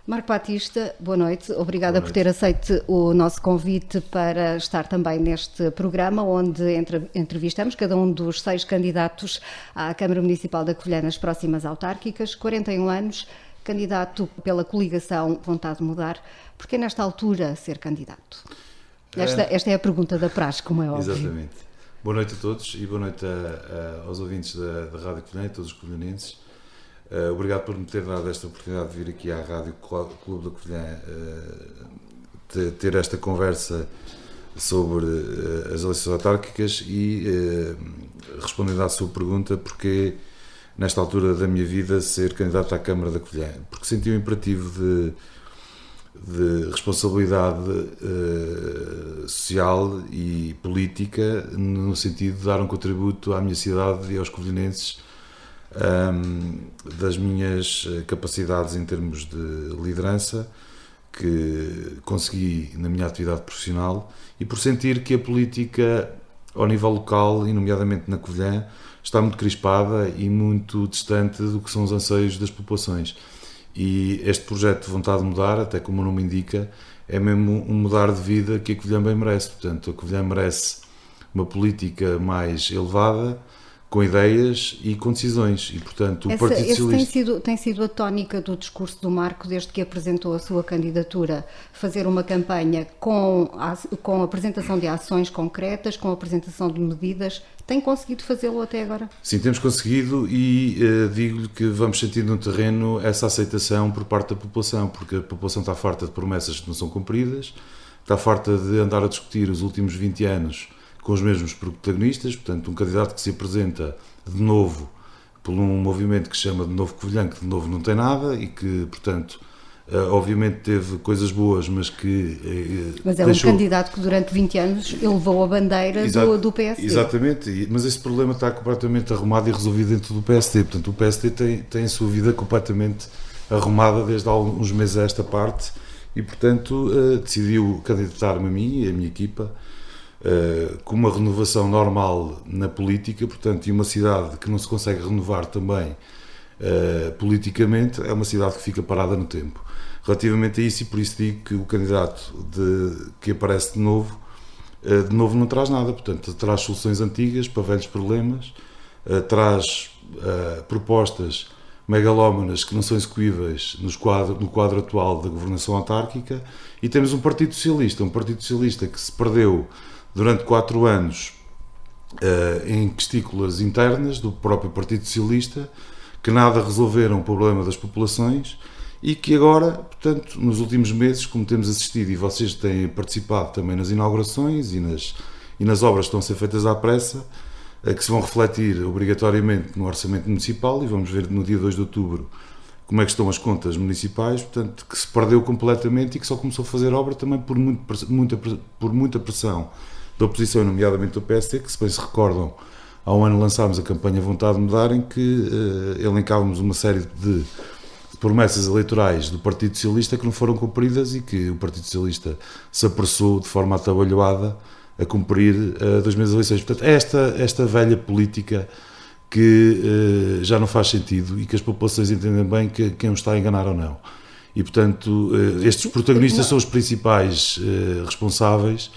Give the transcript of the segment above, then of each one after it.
Marco Batista, boa noite. Obrigada Boa por noite. ter aceito o nosso convite para estar também neste programa, onde entrevistamos cada um dos 6 candidatos à Câmara Municipal da Covilhã nas próximas autárquicas. 41 anos, candidato pela coligação Vontade de Mudar. Porquê nesta altura ser candidato? Esta é a pergunta da praxe, como é óbvio. Exatamente. Boa noite a todos e boa noite aos ouvintes da Rádio Covilhã e todos os covilhanenses. Obrigado por me ter dado esta oportunidade de vir aqui à Rádio Clube da Covilhã ter esta conversa sobre as eleições autárquicas e respondendo à sua pergunta, porque nesta altura da minha vida ser candidato à Câmara da Covilhã, porque senti o imperativo de responsabilidade social e política no sentido de dar um contributo à minha cidade e aos covilhanenses das minhas capacidades em termos de liderança que consegui na minha atividade profissional e por sentir que a política ao nível local, e nomeadamente na Covilhã, está muito crispada e muito distante do que são os anseios das populações. E este projeto de Vontade de Mudar, até como o nome indica, é mesmo um mudar de vida que a Covilhã bem merece. Portanto, a Covilhã merece uma política mais elevada, com ideias e com decisões. E, portanto, o Partido Socialista... tem sido a tónica do discurso do Marco desde que apresentou a sua candidatura, fazer uma campanha com a apresentação de ações concretas, com a apresentação de medidas. Tem conseguido fazê-lo até agora? Sim, temos conseguido e digo-lhe que vamos sentindo no terreno essa aceitação por parte da população, porque a população está farta de promessas que não são cumpridas, está farta de andar a discutir os últimos 20 anos com os mesmos protagonistas. Portanto, um candidato que se apresenta de novo por um movimento que se chama de Novo Covilhã, que de novo não tem nada e que, portanto, obviamente teve coisas boas, mas que... Mas é deixou... um candidato que durante 20 anos elevou a bandeira do PSD. Exatamente, mas esse problema está completamente arrumado e resolvido dentro do PSD. Portanto, o PSD tem a sua vida completamente arrumada desde há alguns meses a esta parte e, portanto, decidiu candidatar-me a mim e a minha equipa com uma renovação normal na política, portanto, e uma cidade que não se consegue renovar também politicamente, é uma cidade que fica parada no tempo. Relativamente a isso, e por isso digo que o candidato que aparece de novo não traz nada, portanto, traz soluções antigas para velhos problemas, traz propostas megalómanas que não são execuíveis no quadro atual da governação autárquica, e temos um Partido Socialista que se perdeu durante 4 anos em quistículas internas do próprio Partido Socialista, que nada resolveram o problema das populações e que agora, portanto, nos últimos meses, como temos assistido e vocês têm participado também nas inaugurações e nas obras que estão a ser feitas à pressa, que se vão refletir obrigatoriamente no orçamento municipal, e vamos ver no dia 2 de outubro como é que estão as contas municipais, portanto, que se perdeu completamente e que só começou a fazer obra também por muita pressão da oposição, nomeadamente do PSD, que, se bem se recordam, há um ano lançámos a campanha Vontade de Mudar, em que elencávamos uma série de promessas eleitorais do Partido Socialista que não foram cumpridas e que o Partido Socialista se apressou de forma atabalhoada a cumprir 2 meses de eleições. Portanto, esta velha política que já não faz sentido e que as populações entendem bem quem os está a enganar ou não. E, portanto, estes protagonistas são os principais responsáveis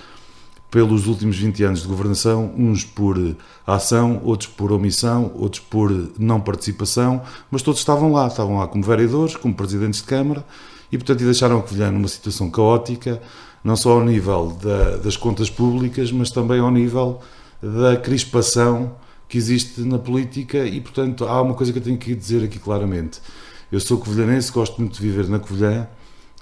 pelos últimos 20 anos de governação, uns por ação, outros por omissão, outros por não participação, mas todos estavam lá como vereadores, como presidentes de Câmara, e, portanto, deixaram a Covilhã numa situação caótica, não só ao nível das contas públicas, mas também ao nível da crispação que existe na política. E, portanto, há uma coisa que eu tenho que dizer aqui claramente. Eu sou covilhanense, gosto muito de viver na Covilhã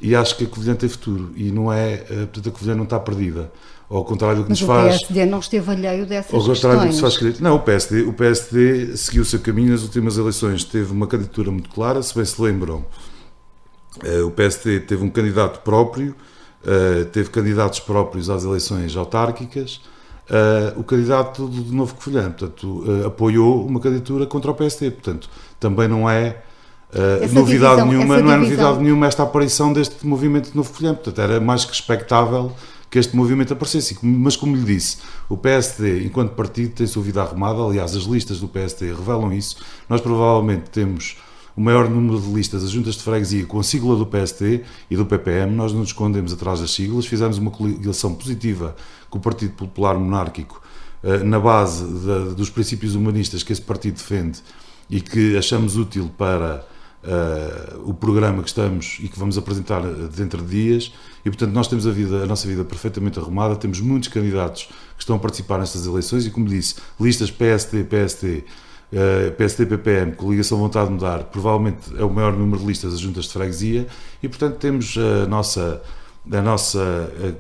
e acho que a Covilhã tem futuro e não é, portanto, a Covilhã não está perdida. Ao contrário do que mas nos faz... Mas o PSD não esteve alheio dessas questões. Ao contrário do que se faz crer. Não, o PSD seguiu o seu caminho nas últimas eleições, teve uma candidatura muito clara, se bem se lembram. O PSD teve um candidato próprio, teve candidatos próprios às eleições autárquicas. O candidato do Novo Covilhã, portanto, apoiou uma candidatura contra o PSD, portanto, também não é novidade nenhuma esta aparição deste movimento de Novo Covilhã, portanto, era mais que expectável que este movimento aparecesse. Mas, como lhe disse, o PSD, enquanto partido, tem sua vida arrumada. Aliás, as listas do PSD revelam isso. Nós provavelmente temos o maior número de listas das juntas de freguesia com a sigla do PST e do PPM, nós não nos escondemos atrás das siglas, fizemos uma coligação positiva com o Partido Popular Monárquico na base dos princípios humanistas que esse partido defende e que achamos útil para o programa que estamos e que vamos apresentar dentro de dias, e portanto nós temos a nossa vida perfeitamente arrumada, temos muitos candidatos que estão a participar nestas eleições e, como disse, listas PST, PPM, coligação Vontade de Mudar, provavelmente é o maior número de listas das juntas de freguesia, e portanto temos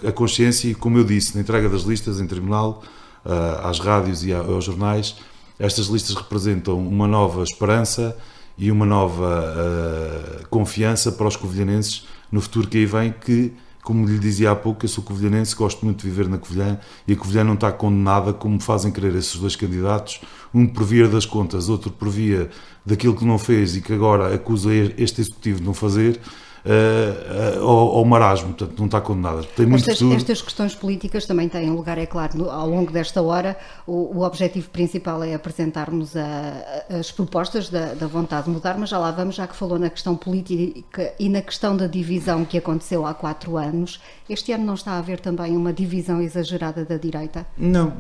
a consciência e, como eu disse, na entrega das listas em tribunal, às rádios e aos jornais, estas listas representam uma nova esperança e uma nova confiança para os covilhanenses no futuro que aí vem, que, como lhe dizia há pouco, eu sou covilhanense, gosto muito de viver na Covilhã, e a Covilhã não está condenada, como fazem crer esses dois candidatos, um por via das contas, outro por via daquilo que não fez e que agora acusa este executivo de não fazer, ao marasmo. Portanto, não está condenada. Tem muito futuro. Estas questões políticas também têm lugar, é claro, ao longo desta hora. O objetivo principal é apresentarmos as propostas da vontade de mudar, mas já lá vamos, já que falou na questão política e na questão da divisão que aconteceu há 4 anos. Este ano não está a haver também uma divisão exagerada da direita? Não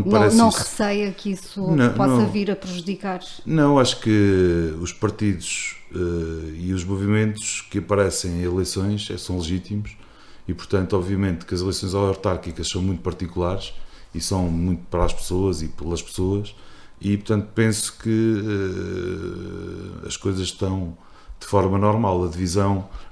parece não isso. Receia que isso possa vir a prejudicar? Não, acho que os partidos e os movimentos que aparecem em eleições são legítimos e, portanto, obviamente que as eleições autárquicas são muito particulares e são muito para as pessoas e pelas pessoas, e, portanto, penso que as coisas estão de forma normal.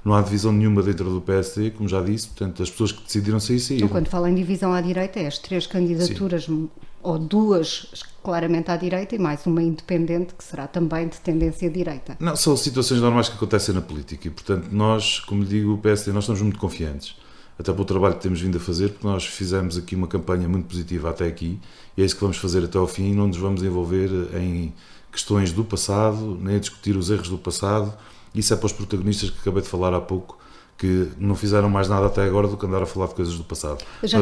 Não há divisão nenhuma dentro do PSD, como já disse, portanto, as pessoas que decidiram saíram. Então, quando fala em divisão à direita, é as 3 candidaturas, sim, ou 2 claramente à direita e mais uma independente, que será também de tendência direita. Não, são situações normais que acontecem na política e, portanto, nós, como lhe digo, o PSD, nós estamos muito confiantes, até pelo trabalho que temos vindo a fazer, porque nós fizemos aqui uma campanha muito positiva até aqui, e é isso que vamos fazer até ao fim, e não nos vamos envolver em questões do passado, nem a discutir os erros do passado. Isso é para os protagonistas que acabei de falar há pouco, que não fizeram mais nada até agora do que andar a falar de coisas do passado. Já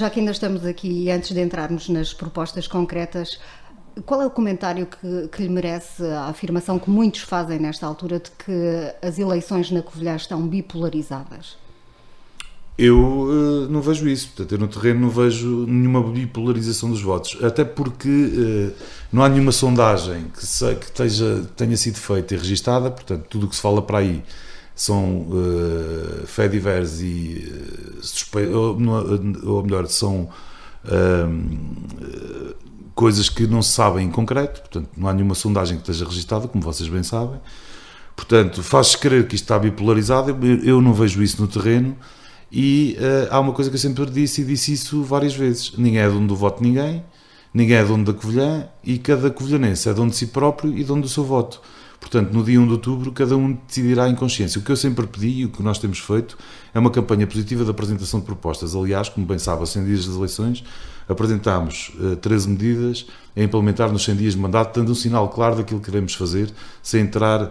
que ainda estamos aqui, e antes de entrarmos nas propostas concretas, qual é o comentário que lhe merece a afirmação que muitos fazem nesta altura de que as eleições na Covilhã estão bipolarizadas? Eu não vejo isso, portanto, eu no terreno não vejo nenhuma bipolarização dos votos, até porque não há nenhuma sondagem que tenha sido feita e registada, portanto, tudo o que se fala para aí são fediveres e ou melhor, são coisas que não se sabem em concreto, portanto, não há nenhuma sondagem que esteja registada, como vocês bem sabem, portanto, faz-se crer que isto está bipolarizado. Eu não vejo isso no terreno. E há uma coisa que eu sempre disse, e disse isso várias vezes: ninguém é dono do voto de ninguém é dono da Covilhã, e cada covilhanense é dono de si próprio e dono do seu voto. Portanto, no dia 1 de outubro, cada um decidirá em consciência. O que eu sempre pedi e o que nós temos feito é uma campanha positiva de apresentação de propostas. Aliás, como bem sabe, a 100 dias das eleições, apresentámos 13 medidas a implementar nos 100 dias de mandato, dando um sinal claro daquilo que queremos fazer, sem entrar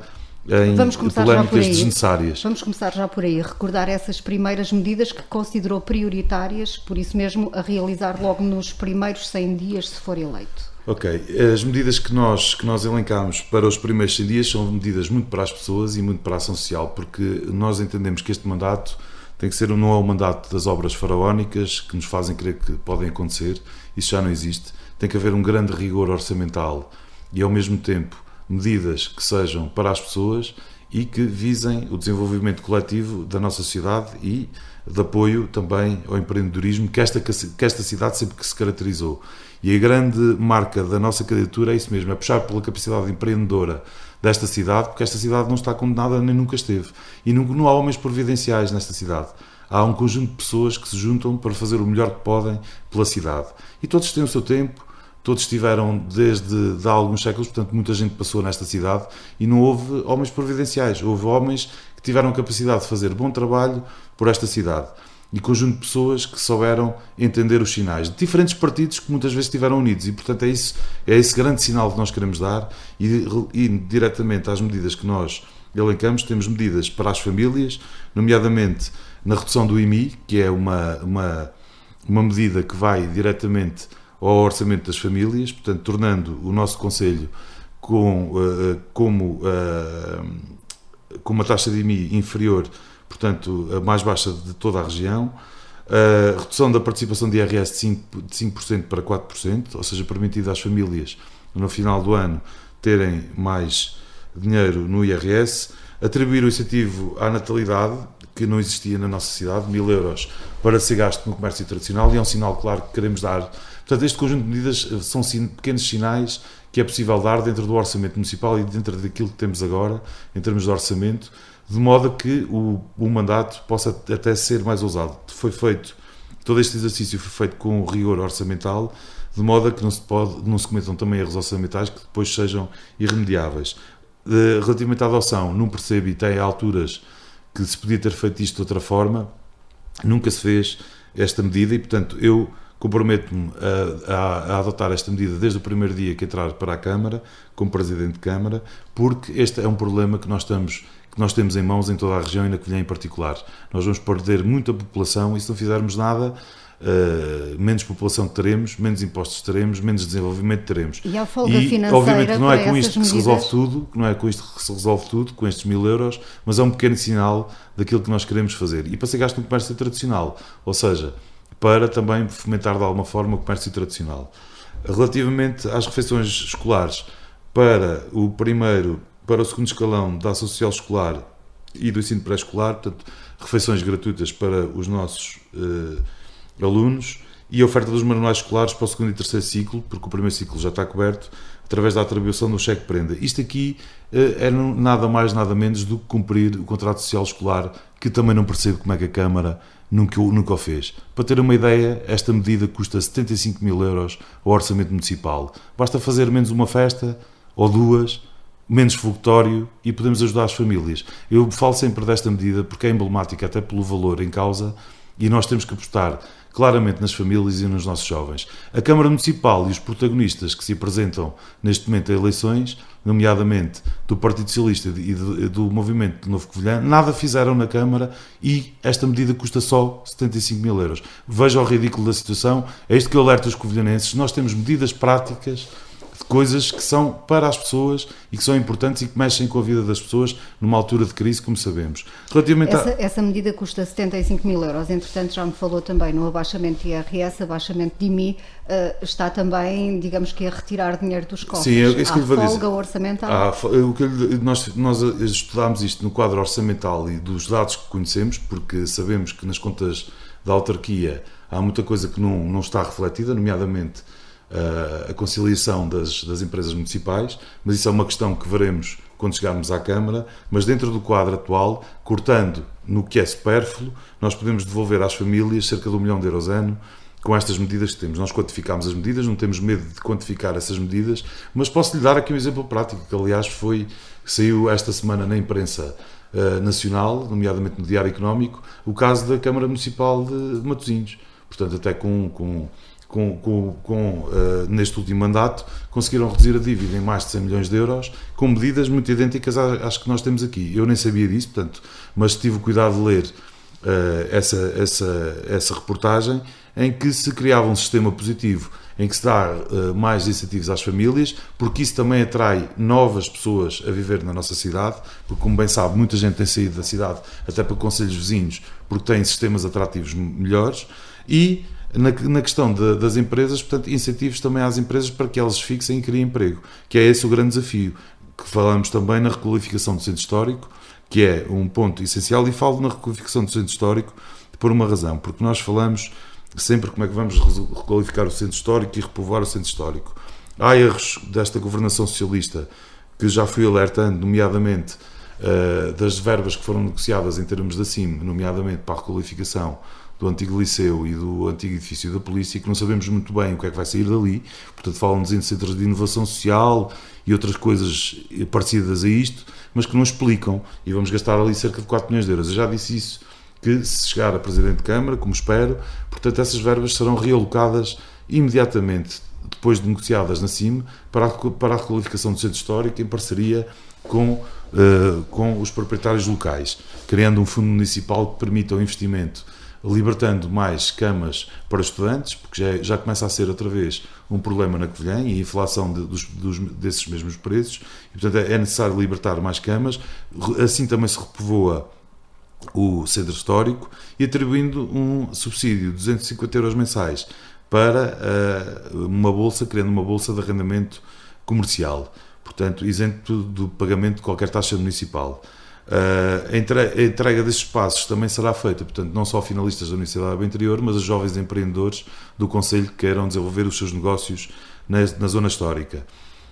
em polémicas desnecessárias. Vamos começar já por aí, recordar essas primeiras medidas que considerou prioritárias, por isso mesmo a realizar logo nos primeiros 100 dias, se for eleito. Ok, as medidas que nós elencámos para os primeiros 100 dias são medidas muito para as pessoas e muito para a ação social, porque nós entendemos que este mandato tem que ser, não é o mandato das obras faraónicas que nos fazem crer que podem acontecer, isso já não existe. Tem que haver um grande rigor orçamental e, ao mesmo tempo, medidas que sejam para as pessoas e que visem o desenvolvimento coletivo da nossa sociedade e de apoio também ao empreendedorismo que esta cidade sempre que se caracterizou. E a grande marca da nossa candidatura é isso mesmo, é puxar pela capacidade empreendedora desta cidade, porque esta cidade não está condenada nem nunca esteve. E não há homens providenciais nesta cidade. Há um conjunto de pessoas que se juntam para fazer o melhor que podem pela cidade. E todos têm o seu tempo. Todos estiveram desde há alguns séculos, portanto muita gente passou nesta cidade e não houve homens providenciais, houve homens que tiveram capacidade de fazer bom trabalho por esta cidade e conjunto de pessoas que souberam entender os sinais de diferentes partidos que muitas vezes estiveram unidos, e portanto é esse grande sinal que nós queremos dar. E diretamente às medidas que nós elencamos, temos medidas para as famílias, nomeadamente na redução do IMI, que é uma medida que vai diretamente ao orçamento das famílias, portanto, tornando o nosso concelho com uma taxa de IMI inferior, portanto, a mais baixa de toda a região, a redução da participação de IRS de 5% para 4%, ou seja, permitido às famílias, no final do ano, terem mais dinheiro no IRS, atribuir o incentivo à natalidade, que não existia na nossa cidade, 1.000 euros, para ser gasto no comércio tradicional, e é um sinal claro que queremos dar. Portanto, este conjunto de medidas são pequenos sinais que é possível dar dentro do orçamento municipal e dentro daquilo que temos agora, em termos de orçamento, de modo a que o mandato possa até ser mais ousado. Todo este exercício foi feito com rigor orçamental, de modo a que não se cometam também erros orçamentais que depois sejam irremediáveis. Relativamente à adoção, não percebo, e tem alturas que se podia ter feito isto de outra forma, nunca se fez esta medida e, portanto, eu comprometo-me a adotar esta medida desde o primeiro dia que entrar para a Câmara, como Presidente de Câmara, porque este é um problema que nós temos em mãos em toda a região e na Covilhã em particular. Nós vamos perder muita população e se não fizermos nada, menos população teremos, menos impostos teremos, menos desenvolvimento teremos. E a folga financeira, obviamente que não é com isto que medidas? se resolve tudo, não é com isto que se resolve tudo, com estes 1.000 euros, mas é um pequeno sinal daquilo que nós queremos fazer. E para ser gasto no comércio tradicional, ou seja, para também fomentar de alguma forma o comércio tradicional. Relativamente às refeições escolares, para o segundo escalão da ação social escolar e do ensino pré-escolar, portanto, refeições gratuitas para os nossos alunos e a oferta dos manuais escolares para o segundo e terceiro ciclo, porque o primeiro ciclo já está coberto, através da atribuição do cheque-prenda. Isto aqui é nada mais, nada menos do que cumprir o contrato social escolar, que também não percebo como é que a Câmara nunca o fez. Para ter uma ideia, esta medida custa 75.000 euros ao orçamento municipal. Basta fazer menos uma festa, ou duas, menos fogotório e podemos ajudar as famílias. Eu falo sempre desta medida porque é emblemática até pelo valor em causa e nós temos que apostar claramente nas famílias e nos nossos jovens. A Câmara Municipal e os protagonistas que se apresentam neste momento a eleições, nomeadamente do Partido Socialista e do Movimento de Novo Covilhã, nada fizeram na Câmara e esta medida custa só 75.000 euros. Veja o ridículo da situação, é isto que eu alerto os covilhanenses. Nós temos medidas práticas de coisas que são para as pessoas e que são importantes e que mexem com a vida das pessoas numa altura de crise, como sabemos. Relativamente essa medida custa 75.000 euros, entretanto já me falou também no abaixamento de IRS, abaixamento de IMI, está também, digamos que a retirar dinheiro dos cofres. Sim, é isso que eu lhe vou dizer. Folga orçamental. Nós estudámos isto no quadro orçamental e dos dados que conhecemos, porque sabemos que nas contas da autarquia há muita coisa que não está refletida, nomeadamente a conciliação das empresas municipais, mas isso é uma questão que veremos quando chegarmos à Câmara, mas dentro do quadro atual, cortando no que é supérfluo, nós podemos devolver às famílias cerca de 1 milhão de euros ano com estas medidas que temos. Nós quantificámos as medidas, não temos medo de quantificar essas medidas, mas posso-lhe dar aqui um exemplo prático, que aliás saiu esta semana na imprensa nacional, nomeadamente no Diário Económico, o caso da Câmara Municipal de Matosinhos. Portanto, até neste último mandato, conseguiram reduzir a dívida em mais de 100 milhões de euros, com medidas muito idênticas às que nós temos aqui. Eu nem sabia disso, portanto, mas tive o cuidado de ler essa reportagem, em que se criava um sistema positivo, em que se dá mais incentivos às famílias, porque isso também atrai novas pessoas a viver na nossa cidade, porque, como bem sabe, muita gente tem saído da cidade, até para concelhos vizinhos, porque têm sistemas atrativos melhores, e na questão das empresas, portanto, incentivos também às empresas para que elas fixem e criem emprego, que é esse o grande desafio, que falamos também na requalificação do centro histórico, que é um ponto essencial, e falo na requalificação do centro histórico por uma razão, porque nós falamos sempre como é que vamos requalificar o centro histórico e repovoar o centro histórico. Há erros desta governação socialista que já fui alertando, nomeadamente das verbas que foram negociadas em termos da CIM, nomeadamente para a requalificação do antigo liceu e do antigo edifício da polícia, que não sabemos muito bem o que é que vai sair dali. Portanto, falam-nos em centros de inovação social e outras coisas parecidas a isto, mas que não explicam, e vamos gastar ali cerca de 4 milhões de euros. Eu já disse isso, que se chegar a Presidente de Câmara, como espero, portanto, essas verbas serão realocadas imediatamente, depois de negociadas na CIM, para a requalificação do centro histórico, em parceria com os proprietários locais, criando um fundo municipal que permita o investimento libertando mais camas para estudantes, porque já começa a ser outra vez um problema na Covilhã e a inflação desses mesmos preços, e portanto é necessário libertar mais camas. Assim também se repovoa o centro histórico e atribuindo um subsídio de 250 euros mensais para uma bolsa, criando uma bolsa de arrendamento comercial, portanto isento do pagamento de qualquer taxa municipal. A entrega destes espaços também será feita, portanto, não só a finalistas da Universidade do Interior, mas a jovens empreendedores do Conselho que queiram desenvolver os seus negócios na zona histórica.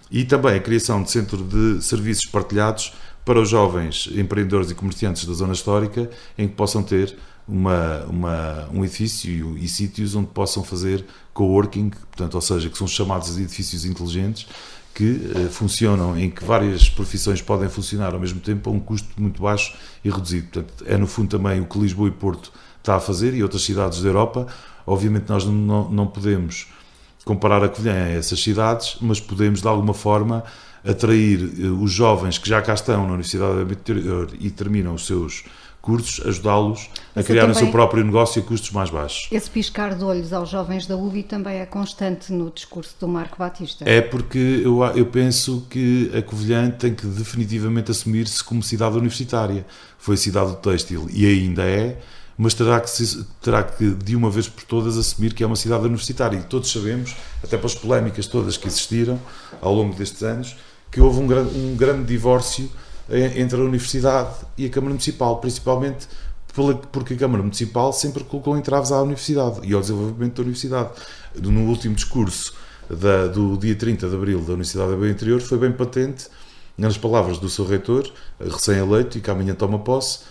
E também a criação de centro de serviços partilhados para os jovens empreendedores e comerciantes da zona histórica, em que possam ter um edifício e sítios onde possam fazer coworking, portanto, ou seja, que são chamados edifícios inteligentes, que funcionam, em que várias profissões podem funcionar ao mesmo tempo a um custo muito baixo e reduzido. Portanto, é no fundo também o que Lisboa e Porto está a fazer e outras cidades da Europa. Obviamente nós não podemos comparar a Covilhã a essas cidades, mas podemos de alguma forma atrair os jovens que já cá estão na Universidade do Interior e terminam os seus cursos, ajudá-los a criar o seu próprio negócio a custos mais baixos. Esse piscar de olhos aos jovens da UBI também é constante no discurso do Marco Batista. É porque eu penso que a Covilhã tem que definitivamente assumir-se como cidade universitária. Foi a cidade do têxtil e ainda é, mas terá que de uma vez por todas assumir que é uma cidade universitária. E todos sabemos, até pelas polémicas todas que existiram ao longo destes anos, que houve um grande divórcio entre a Universidade e a Câmara Municipal, principalmente porque a Câmara Municipal sempre colocou entraves à Universidade e ao desenvolvimento da Universidade. No último discurso do dia 30 de Abril da Universidade do Interior foi bem patente, nas palavras do seu reitor, recém-eleito e que amanhã toma posse,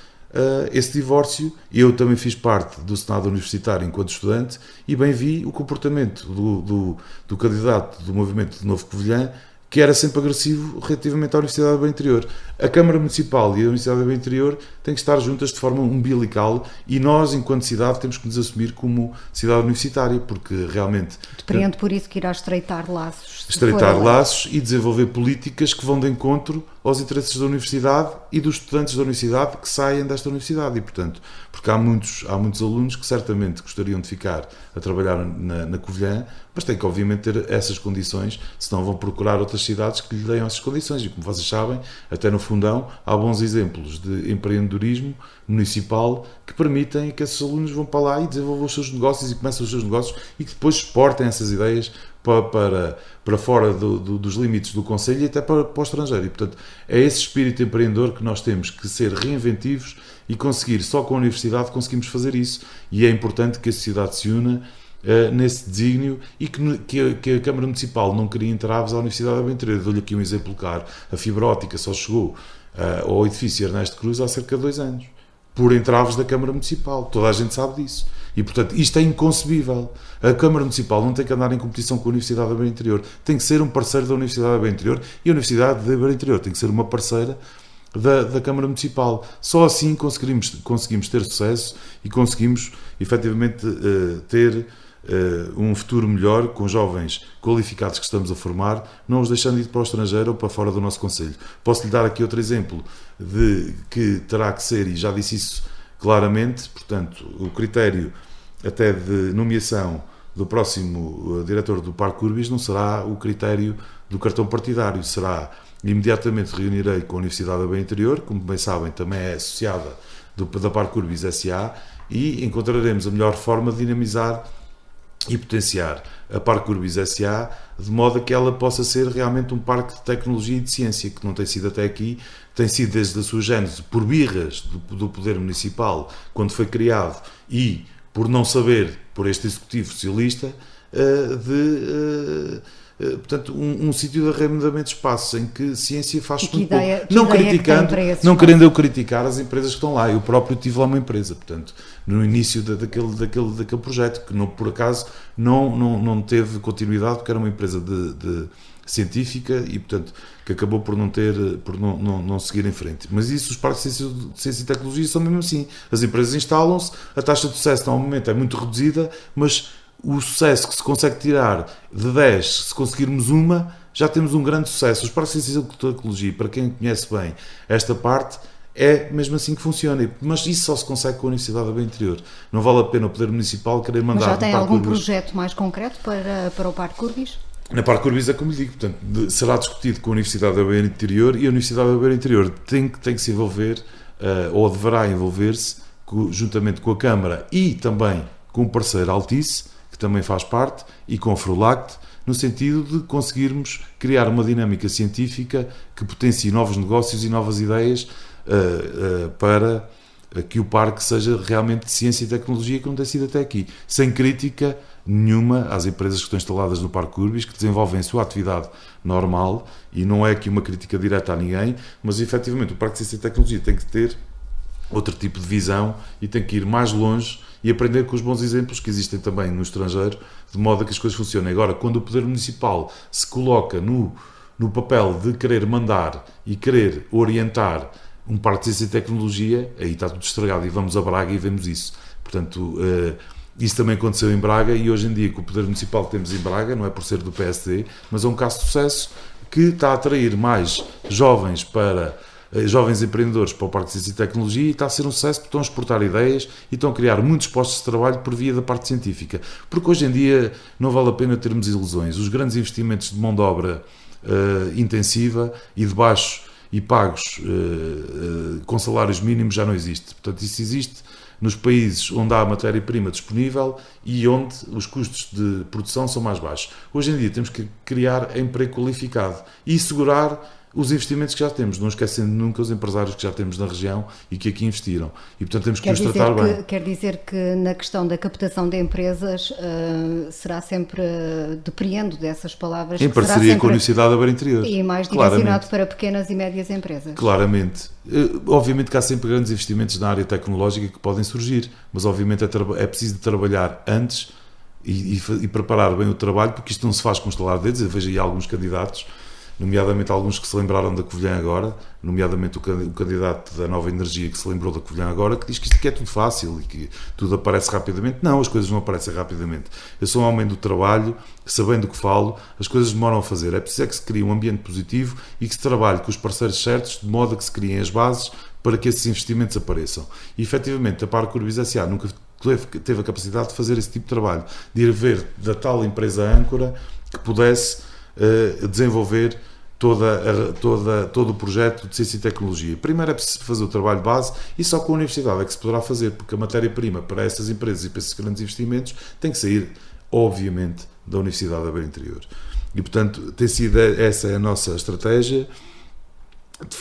esse divórcio. Eu também fiz parte do Senado Universitário enquanto estudante e bem vi o comportamento do candidato do movimento de Novo Covilhã, que era sempre agressivo relativamente à Universidade do Interior. A Câmara Municipal e a Universidade do Interior têm que estar juntas de forma umbilical e nós, enquanto cidade, temos que nos assumir como cidade universitária, porque realmente... Depreendo por isso que irá estreitar laços. Estreitar laços e desenvolver políticas que vão de encontro aos interesses da Universidade e dos estudantes da Universidade que saem desta Universidade. E, portanto, porque há muitos alunos que certamente gostariam de ficar a trabalhar na Covilhã, mas têm que, obviamente, ter essas condições, senão vão procurar outras cidades que lhe deem essas condições. E, como vocês sabem, até no Fundão há bons exemplos de empreendedorismo municipal que permitem que esses alunos vão para lá e desenvolvam os seus negócios e começam os seus negócios e que depois exportem essas ideias para fora dos limites do Conselho e até para o estrangeiro. E, portanto, é esse espírito empreendedor que nós temos que ser reinventivos e conseguir, só com a Universidade conseguimos fazer isso. E é importante que a sociedade se una nesse desígnio e que a Câmara Municipal não crie entraves à Universidade do Interior. Dou-lhe aqui um exemplo claro. A fibra óptica só chegou ao edifício Ernesto Cruz há cerca de 2 anos, por entraves da Câmara Municipal. Toda a gente sabe disso. E, portanto, isto é inconcebível. A Câmara Municipal não tem que andar em competição com a Universidade do Interior. Tem que ser um parceiro da Universidade do Interior e a Universidade do Interior tem que ser uma parceira da Câmara Municipal. Só assim conseguimos ter sucesso e conseguimos, efetivamente, ter um futuro melhor com jovens qualificados que estamos a formar, não os deixando ir para o estrangeiro ou para fora do nosso Conselho. Posso-lhe dar aqui outro exemplo de que terá que ser, e já disse isso claramente, portanto, o critério até de nomeação do próximo diretor do Parque Urbis não será o critério do cartão partidário, será imediatamente reunirei com a Universidade do Interior, como bem sabem também é associada da Parque Urbis SA, e encontraremos a melhor forma de dinamizar e potenciar a Parque Urbis SA de modo a que ela possa ser realmente um parque de tecnologia e de ciência, que não tem sido até aqui, tem sido desde a sua gênese por birras do poder municipal quando foi criado e por não saber, por este executivo socialista, portanto, um sítio de arrendamento de espaços em que ciência faz tudo pouco. Não querendo eu criticar as empresas que estão lá. Eu próprio tive lá uma empresa, portanto, no início daquele projeto, que não, por acaso não teve continuidade, porque era uma empresa de científica e, portanto, que acabou por não seguir em frente. Mas isso, os parques de ciência e tecnologia são mesmo assim. As empresas instalam-se, a taxa de sucesso normalmente é muito reduzida, mas o sucesso que se consegue tirar de 10, se conseguirmos uma, já temos um grande sucesso. Os parques de ciência e tecnologia, para quem conhece bem esta parte, é mesmo assim que funciona. Mas isso só se consegue com a Universidade da Beira Interior. Não vale a pena o Poder Municipal querer mandar... Mas já tem algum Urbis. projeto mais concreto para o Parque Urbis? Na Parque Urbis é como lhe digo, portanto, será discutido com a Universidade da Beira Interior e a Universidade da Beira Interior tem que se envolver, ou deverá envolver-se, juntamente com a Câmara e também com o parceiro Altice, que também faz parte, e com a Frulact, no sentido de conseguirmos criar uma dinâmica científica que potencie novos negócios e novas ideias para que o parque seja realmente de ciência e tecnologia, que não tem sido até aqui, sem crítica nenhuma às empresas que estão instaladas no Parque Urbis, que desenvolvem a sua atividade normal, e não é aqui uma crítica direta a ninguém, mas efetivamente o Parque de Ciência e Tecnologia tem que ter outro tipo de visão e tem que ir mais longe e aprender com os bons exemplos que existem também no estrangeiro, de modo a que as coisas funcionem. Agora, quando o Poder Municipal se coloca no papel de querer mandar e querer orientar um parque de ciência e tecnologia, aí está tudo estragado, e vamos a Braga e vemos isso. Portanto, isso também aconteceu em Braga, e hoje em dia, com o Poder Municipal que temos em Braga, não é por ser do PSD, mas é um caso de sucesso que está a atrair mais jovens empreendedores para o Parque de Ciência e Tecnologia, e está a ser um sucesso porque estão a exportar ideias e estão a criar muitos postos de trabalho por via da parte científica. Porque hoje em dia não vale a pena termos ilusões. Os grandes investimentos de mão de obra intensiva e de baixo e pagos com salários mínimos já não existe. Portanto, isso existe nos países onde há matéria-prima disponível e onde os custos de produção são mais baixos. Hoje em dia temos que criar emprego qualificado e segurar os investimentos que já temos, não esquecendo nunca os empresários que já temos na região e que aqui investiram. E, portanto, temos que os tratar bem. Quer dizer que na questão da captação de empresas será sempre, depreendo dessas palavras... Em parceria com a Universidade da Beira Interior. E mais direcionado para pequenas e médias empresas. Claramente. Obviamente que há sempre grandes investimentos na área tecnológica que podem surgir, mas obviamente é preciso trabalhar antes e preparar bem o trabalho, porque isto não se faz com estalar de dedos. Eu vejo aí alguns candidatos, nomeadamente alguns que se lembraram da Covilhã agora, nomeadamente o candidato da Nova Energia que se lembrou da Covilhã agora, que diz que isto aqui é tudo fácil e que tudo aparece rapidamente. Não, as coisas não aparecem rapidamente. Eu sou um homem do trabalho, sabendo o que falo, as coisas demoram a fazer. É preciso que se crie um ambiente positivo e que se trabalhe com os parceiros certos, de modo a que se criem as bases para que esses investimentos apareçam. E, efetivamente, a Parque Urbis S.A. nunca teve a capacidade de fazer esse tipo de trabalho, de ir ver da tal empresa âncora que pudesse desenvolver todo o projeto de ciência e tecnologia. Primeiro é preciso fazer o trabalho base e só com a universidade é que se poderá fazer, porque a matéria-prima para essas empresas e para esses grandes investimentos tem que sair, obviamente, da Universidade da Beira Interior. E, portanto, tem sido essa a nossa estratégia.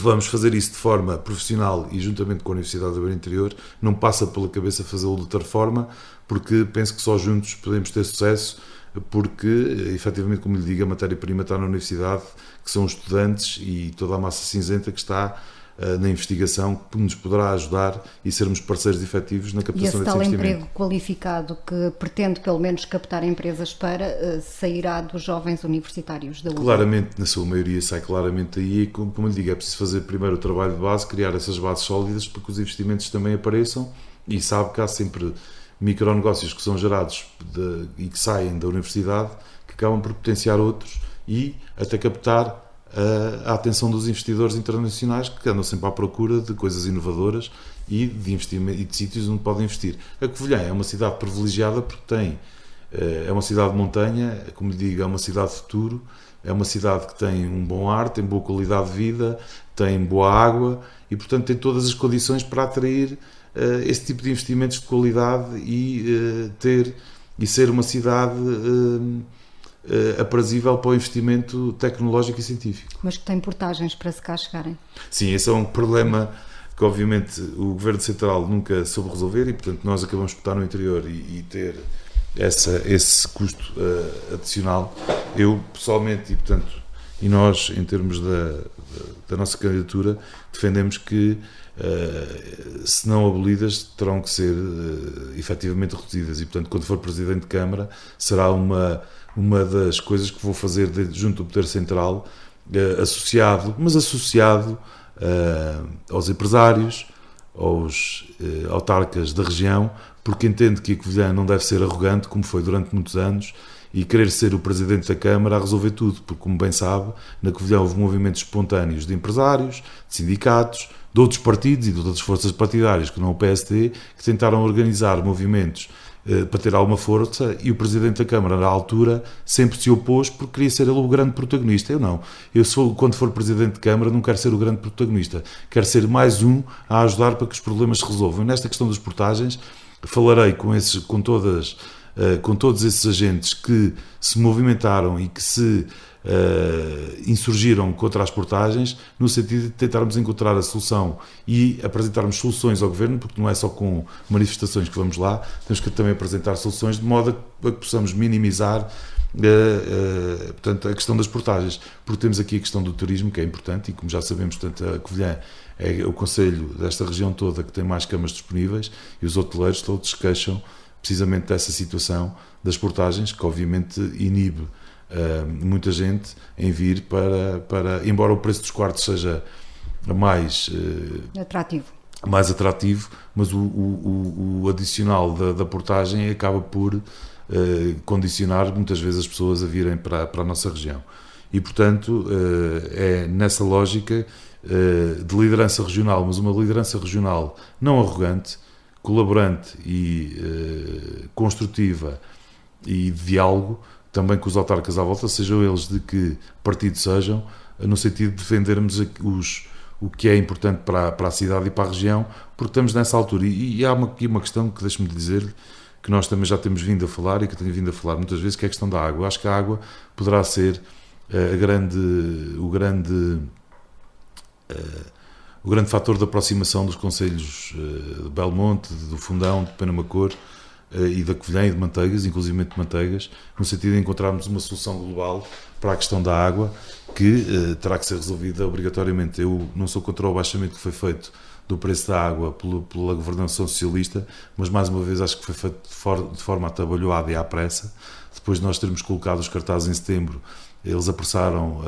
Vamos fazer isso de forma profissional e juntamente com a Universidade da Beira Interior. Não passa pela cabeça fazê-lo de outra forma, porque penso que só juntos podemos ter sucesso, porque, efetivamente, como lhe digo, a matéria-prima está na universidade, que são os estudantes e toda a massa cinzenta que está na investigação, que nos poderá ajudar e sermos parceiros efetivos na captação desse investimento. E esse tal emprego qualificado que pretende, pelo menos, captar empresas para, sairá dos jovens universitários da UBA? Claramente, na sua maioria, sai claramente aí. Como lhe digo, é preciso fazer primeiro o trabalho de base, criar essas bases sólidas para que os investimentos também apareçam, e sabe que há sempre micronegócios que são gerados e que saem da universidade, que acabam por potenciar outros e até captar a atenção dos investidores internacionais, que andam sempre à procura de coisas inovadoras e de investimento e de sítios onde podem investir. A Covilhã é uma cidade privilegiada porque é uma cidade de montanha, como lhe digo, é uma cidade de futuro, é uma cidade que tem um bom ar, tem boa qualidade de vida, tem boa água e, portanto, tem todas as condições para atrair esse tipo de investimentos de qualidade e ser uma cidade aprazível para o investimento tecnológico e científico. Mas que tem portagens para se cá chegarem. Sim, esse é um problema que, obviamente, o Governo Central nunca soube resolver e, portanto, nós acabamos por estar no interior e ter esse custo adicional. Eu, pessoalmente, e nós, em termos da nossa candidatura, defendemos que, se não abolidas, terão que ser efetivamente reduzidas e, portanto, quando for Presidente de Câmara, será uma das coisas que vou fazer junto do Poder Central, associado aos empresários, aos autarcas da região, porque entendo que a Covilhã não deve ser arrogante, como foi durante muitos anos, e querer ser o Presidente da Câmara a resolver tudo, porque, como bem sabe, na Covilhã houve movimentos espontâneos de empresários, de sindicatos, de outros partidos e de outras forças partidárias, que não o PSD, que tentaram organizar movimentos para ter alguma força, e o Presidente da Câmara, na altura, sempre se opôs porque queria ser ele o grande protagonista. Eu não. Quando for Presidente de Câmara, não quero ser o grande protagonista. Quero ser mais um a ajudar para que os problemas se resolvam. Nesta questão das portagens, falarei com todos esses agentes que se movimentaram e que se insurgiram contra as portagens, no sentido de tentarmos encontrar a solução e apresentarmos soluções ao Governo, porque não é só com manifestações que vamos lá, temos que também apresentar soluções de modo a que possamos minimizar portanto, a questão das portagens, porque temos aqui a questão do turismo, que é importante, e como já sabemos, portanto, a Covilhã é o concelho desta região toda que tem mais camas disponíveis, e os hoteleiros todos se queixam precisamente dessa situação das portagens, que obviamente inibe muita gente em vir para embora o preço dos quartos seja mais atrativo, mas o adicional da portagem acaba por condicionar muitas vezes as pessoas a virem para a nossa região. E, portanto, é nessa lógica de liderança regional, mas uma liderança regional não arrogante, colaborante e construtiva e de diálogo, também com os autarcas à volta, sejam eles de que partido sejam, no sentido de defendermos o que é importante para a cidade e para a região, porque estamos nessa altura. E há aqui uma questão que deixe-me dizer, que nós também já temos vindo a falar e que eu tenho vindo a falar muitas vezes, que é a questão da água. Eu acho que a água poderá ser o grande fator de aproximação dos concelhos de Belmonte, do Fundão, de Penamacor, e da Covilhã e de Manteigas, inclusive de Manteigas, no sentido de encontrarmos uma solução global para a questão da água, que terá que ser resolvida obrigatoriamente. Eu não sou contra o abaixamento que foi feito do preço da água pela governação socialista, mas mais uma vez acho que foi feito de forma atabalhoada e à pressa. Depois de nós termos colocado os cartazes em setembro, eles apressaram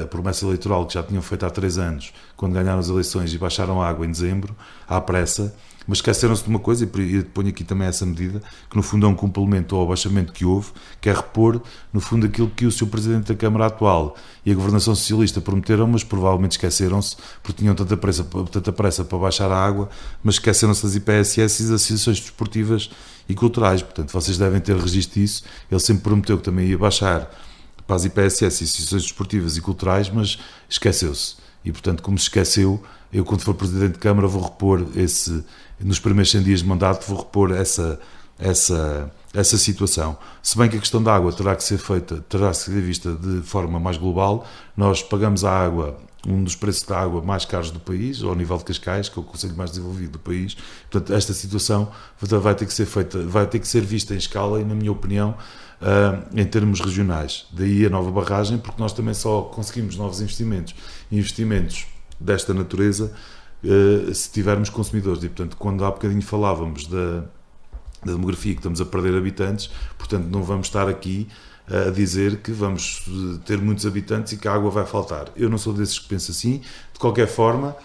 a promessa eleitoral que já tinham feito há 3 anos, quando ganharam as eleições, e baixaram a água em dezembro, à pressa. Mas esqueceram-se de uma coisa, e ponho aqui também essa medida, que no fundo é um complemento ao abaixamento que houve, que é repor, no fundo, aquilo que o Sr. Presidente da Câmara atual e a governação socialista prometeram, mas provavelmente esqueceram-se, porque tinham tanta pressa para baixar a água, mas esqueceram-se das IPSS e das associações desportivas e culturais. Portanto, vocês devem ter registro disso. Ele sempre prometeu que também ia baixar para as IPSS e associações desportivas e culturais, mas esqueceu-se. E, portanto, como se esqueceu, eu, quando for Presidente de Câmara, vou repor nos primeiros 100 dias de mandato, vou repor essa situação. Se bem que a questão da água terá que ser vista de forma mais global. Nós pagamos a água, um dos preços da água mais caros do país, ao nível de Cascais, que é o concelho mais desenvolvido do país. Portanto, esta situação vai ter que ser vista em escala e, na minha opinião, em termos regionais. Daí a nova barragem, porque nós também só conseguimos novos investimentos desta natureza se tivermos consumidores. E, portanto, quando há bocadinho falávamos da demografia, que estamos a perder habitantes, portanto, não vamos estar aqui a dizer que vamos ter muitos habitantes e que a água vai faltar. Eu não sou desses que penso assim. De qualquer forma,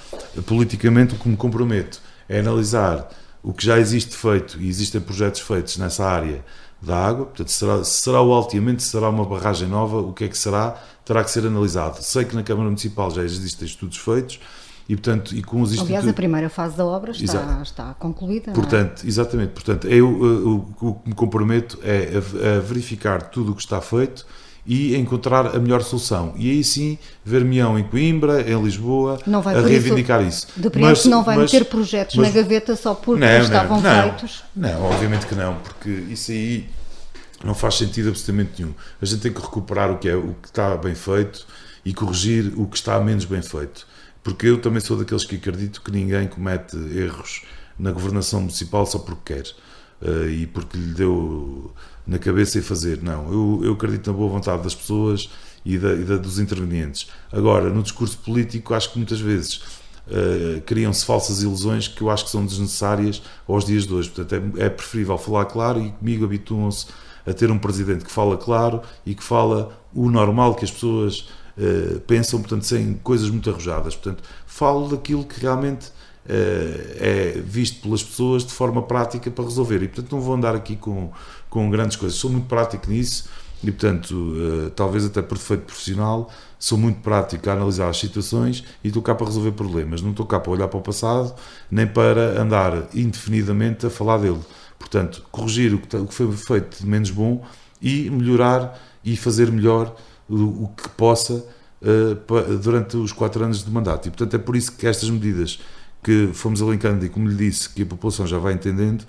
politicamente, o que me comprometo é analisar o que já existe feito, e existem projetos feitos nessa área da água. Portanto, se será o alteamento, se será uma barragem nova, o que é que será, terá que ser analisado. Sei que na Câmara Municipal já existem estudos feitos, e, portanto, e com os institutos... Aliás, a primeira fase da obra está concluída. Portanto, não é? Exatamente. Portanto, o que me comprometo é a verificar tudo o que está feito e a encontrar a melhor solução. E aí sim, ver-me-ão em Coimbra, em Lisboa, a reivindicar isso. De princípio não vai meter projetos na gaveta só porque estavam feitos? Não, obviamente que não, porque isso aí não faz sentido absolutamente nenhum. A gente tem que recuperar o que está bem feito e corrigir o que está menos bem feito. Porque eu também sou daqueles que acredito que ninguém comete erros na governação municipal só porque quer e porque lhe deu na cabeça em fazer. Não, eu acredito na boa vontade das pessoas e dos intervenientes. Agora, no discurso político, acho que muitas vezes criam-se falsas ilusões que eu acho que são desnecessárias aos dias de hoje. Portanto, é preferível falar claro, e comigo habituam-se a ter um presidente que fala claro e que fala o normal que as pessoas pensam, portanto, sem coisas muito arrojadas. Portanto, falo daquilo que realmente é visto pelas pessoas de forma prática para resolver. E, portanto, não vou andar aqui com grandes coisas. Sou muito prático nisso e, portanto, talvez até por defeito profissional, sou muito prático a analisar as situações e estou cá para resolver problemas. Não estou cá para olhar para o passado, nem para andar indefinidamente a falar dele. Portanto, corrigir o que foi feito de menos bom e melhorar e fazer melhor o que possa durante os 4 anos de mandato. E, portanto, é por isso que estas medidas que fomos elencando e, como lhe disse, que a população já vai entendendo,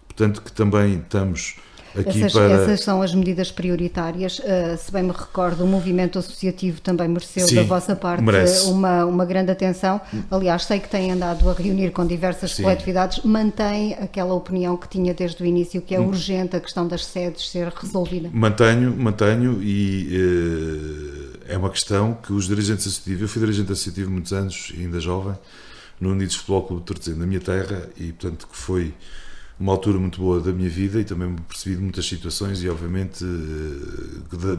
portanto, que também estamos aqui essas são as medidas prioritárias. Se bem me recordo, o movimento associativo também mereceu da vossa parte uma grande atenção. Aliás, sei que têm andado a reunir com diversas coletividades. Mantém aquela opinião que tinha desde o início, que é urgente a questão das sedes ser resolvida? Mantenho e é uma questão que os dirigentes associativos, eu fui dirigente associativo muitos anos, ainda jovem, no Unidos Futebol Clube de Torresende, na minha terra, e portanto que foi uma altura muito boa da minha vida e também me percebi de muitas situações e obviamente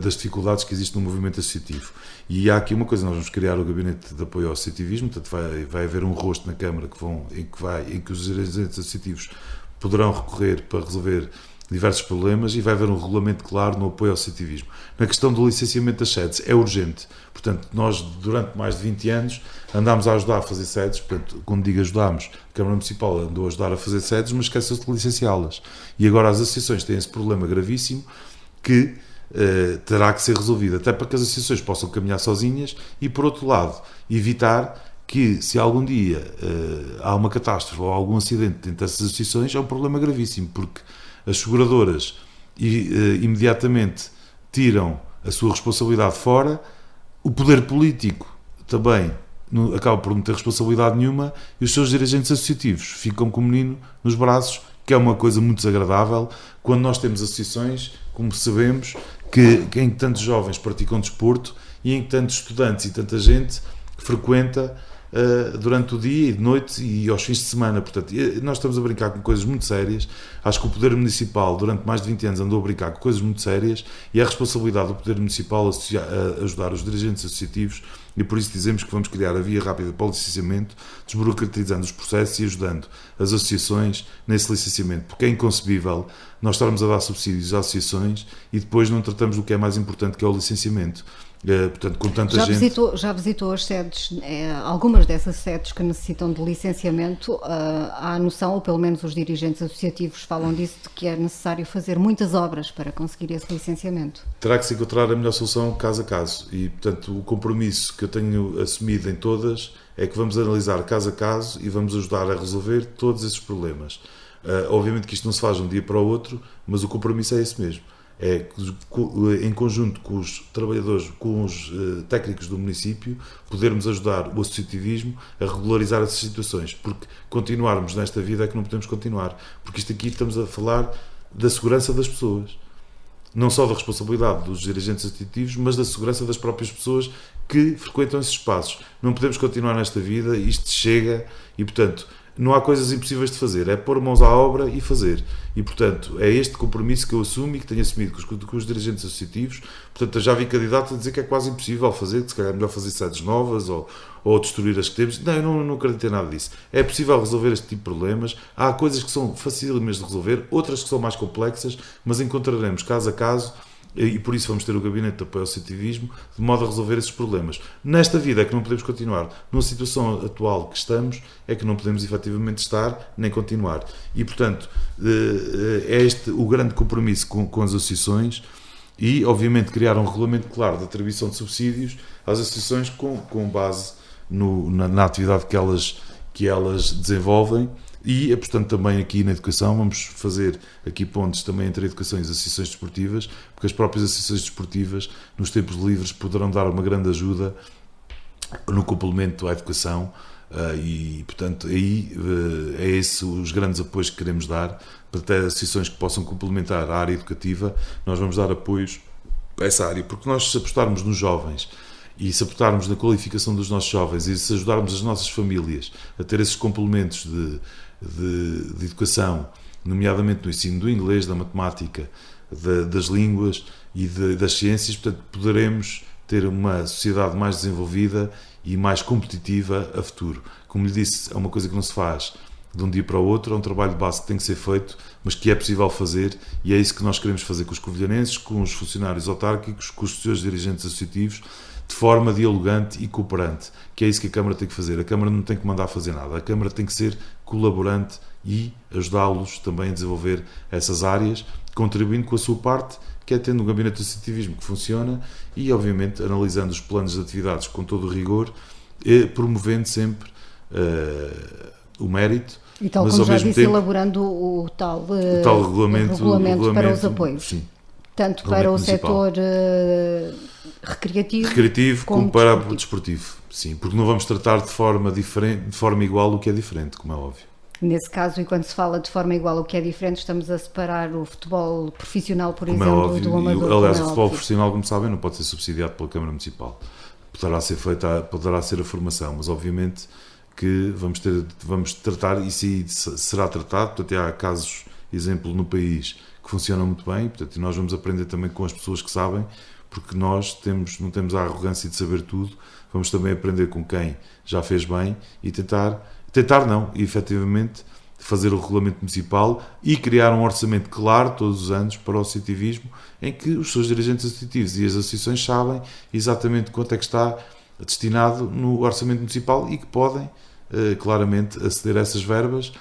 das dificuldades que existem no movimento associativo. E há aqui uma coisa, nós vamos criar o Gabinete de Apoio ao Associativismo, portanto vai haver um rosto na Câmara em que os dirigentes associativos poderão recorrer para resolver diversos problemas e vai haver um regulamento claro no apoio ao associativismo. Na questão do licenciamento das sedes, é urgente. Portanto, nós durante mais de 20 anos andámos a ajudar a fazer sedes, portanto, quando digo ajudámos, a Câmara Municipal andou a ajudar a fazer sedes, mas esqueceu-se de licenciá-las. E agora as associações têm esse problema gravíssimo que terá que ser resolvido, até para que as associações possam caminhar sozinhas e, por outro lado, evitar que, se algum dia há uma catástrofe ou algum acidente dentro dessas associações, é um problema gravíssimo, porque as seguradoras imediatamente tiram a sua responsabilidade fora, o poder político também acaba por não ter responsabilidade nenhuma e os seus dirigentes associativos ficam com o menino nos braços, que é uma coisa muito desagradável quando nós temos associações, como sabemos, em que tantos jovens praticam desporto e em que tantos estudantes e tanta gente frequenta durante o dia e de noite e aos fins de semana. Portanto, nós estamos a brincar com coisas muito sérias. Acho que o Poder Municipal, durante mais de 20 anos, andou a brincar com coisas muito sérias e é a responsabilidade do Poder Municipal a ajudar os dirigentes associativos e por isso dizemos que vamos criar a via rápida para o licenciamento, desburocratizando os processos e ajudando as associações nesse licenciamento, porque é inconcebível nós estarmos a dar subsídios às associações e depois não tratamos do que é mais importante, que é o licenciamento. Portanto, com tanta gente... Já visitou as sedes, algumas dessas sedes que necessitam de licenciamento, há noção, ou pelo menos os dirigentes associativos falam disso, de que é necessário fazer muitas obras para conseguir esse licenciamento. Terá que se encontrar a melhor solução caso a caso e, portanto, o compromisso que eu tenho assumido em todas é que vamos analisar caso a caso e vamos ajudar a resolver todos esses problemas. Obviamente que isto não se faz de um dia para o outro, mas o compromisso é esse mesmo. É em conjunto com os trabalhadores, com os técnicos do município, podermos ajudar o associativismo a regularizar essas situações, porque continuarmos nesta vida é que não podemos continuar, porque isto aqui estamos a falar da segurança das pessoas, não só da responsabilidade dos dirigentes associativos, mas da segurança das próprias pessoas que frequentam esses espaços. Não podemos continuar nesta vida, isto chega e, portanto, não há coisas impossíveis de fazer, é pôr mãos à obra e fazer. E, portanto, é este compromisso que eu assumo e que tenho assumido com os dirigentes associativos. Portanto, eu já vi candidatos a dizer que é quase impossível fazer, que se calhar é melhor fazer sedes novas ou destruir as que temos. Não, eu não acredito em nada disso. É possível resolver este tipo de problemas. Há coisas que são facílimas de resolver, outras que são mais complexas, mas encontraremos caso a caso. E por isso vamos ter o Gabinete de Apoio ao Associativismo de modo a resolver esses problemas. Nesta vida é que não podemos continuar. Numa situação atual que estamos, é que não podemos efetivamente estar nem continuar. E, portanto, é este o grande compromisso com as associações e, obviamente, criar um regulamento claro de atribuição de subsídios às associações com base na atividade que elas desenvolvem. E apostando também aqui na educação, vamos fazer aqui pontos também entre a educação e as associações desportivas, porque as próprias associações desportivas, nos tempos livres, poderão dar uma grande ajuda no complemento à educação e, portanto, aí é esse os grandes apoios que queremos dar para ter associações que possam complementar a área educativa. Nós vamos dar apoios a essa área, porque nós, se apostarmos nos jovens e se apostarmos na qualificação dos nossos jovens e se ajudarmos as nossas famílias a ter esses complementos de educação, nomeadamente no ensino do inglês, da matemática, das línguas e das ciências, portanto, poderemos ter uma sociedade mais desenvolvida e mais competitiva a futuro. Como lhe disse, é uma coisa que não se faz de um dia para o outro, é um trabalho de base que tem que ser feito, mas que é possível fazer, e é isso que nós queremos fazer com os covilhanenses, com os funcionários autárquicos, com os seus dirigentes associativos, de forma dialogante e cooperante, que é isso que a Câmara tem que fazer. A Câmara não tem que mandar fazer nada, a Câmara tem que ser colaborante e ajudá-los também a desenvolver essas áreas, contribuindo com a sua parte, que é tendo um gabinete de associativismo que funciona e, obviamente, analisando os planos de atividades com todo o rigor, e promovendo sempre o mérito. E tal mas, como ao já mesmo disse, tempo, elaborando o tal regulamento para os apoios. Sim, Tanto para o municipal. setor recreativo como para o desportivo. Sim, porque não vamos tratar de forma diferente, de forma igual o que é diferente, como é óbvio. Nesse caso, e quando se fala de forma igual o que é diferente, estamos a separar o futebol profissional, por Como exemplo, é óbvio. do amador. Aliás, como o é futebol óbvio. profissional, como sabem, não pode ser subsidiado pela Câmara Municipal. Poderá ser feita, poderá ser a formação, mas obviamente que vamos tratar, isso aí será tratado, portanto há casos, exemplo, no país que funcionam muito bem, portanto, e nós vamos aprender também com as pessoas que sabem, porque nós não temos a arrogância de saber tudo, vamos também aprender com quem já fez bem e e efetivamente fazer o regulamento municipal e criar um orçamento claro todos os anos para o associativismo, em que os seus dirigentes associativos e as associações sabem exatamente quanto é que está destinado no orçamento municipal e que podem claramente aceder a essas verbas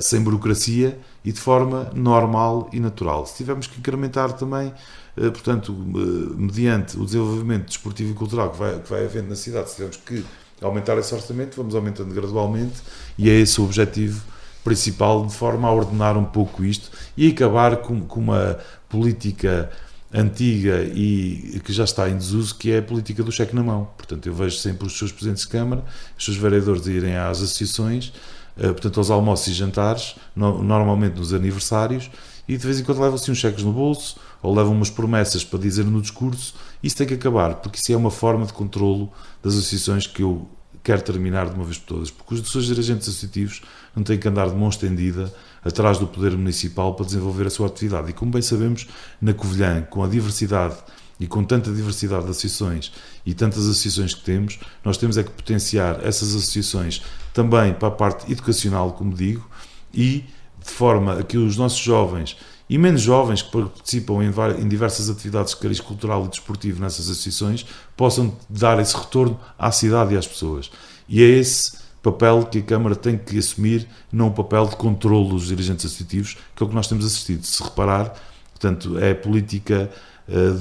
sem burocracia e de forma normal e natural. Se tivermos que incrementar também, portanto, mediante o desenvolvimento desportivo e cultural que vai havendo na cidade, se tivermos que aumentar esse orçamento, vamos aumentando gradualmente e é esse o objetivo principal, de forma a ordenar um pouco isto e acabar com uma política antiga e que já está em desuso, que é a política do cheque na mão. Portanto, eu vejo sempre os seus presidentes de Câmara, os seus vereadores irem às associações, portanto, aos almoços e jantares, normalmente nos aniversários, e de vez em quando levam-se uns cheques no bolso, ou levam umas promessas para dizer no discurso. Isso tem que acabar, porque isso é uma forma de controlo das associações que eu quero terminar de uma vez por todas, porque os seus dirigentes associativos não têm que andar de mão estendida atrás do poder municipal para desenvolver a sua atividade. E como bem sabemos, na Covilhã, com a diversidade e com tanta diversidade de associações e tantas associações que temos, nós temos é que potenciar essas associações também para a parte educacional, como digo, e de forma a que os nossos jovens e menos jovens que participam em diversas atividades de cariz cultural e desportivo nessas associações possam dar esse retorno à cidade e às pessoas. E é esse papel que a Câmara tem que assumir, não o papel de controlo dos dirigentes associativos, que é o que nós temos assistido. Se reparar, portanto, é a política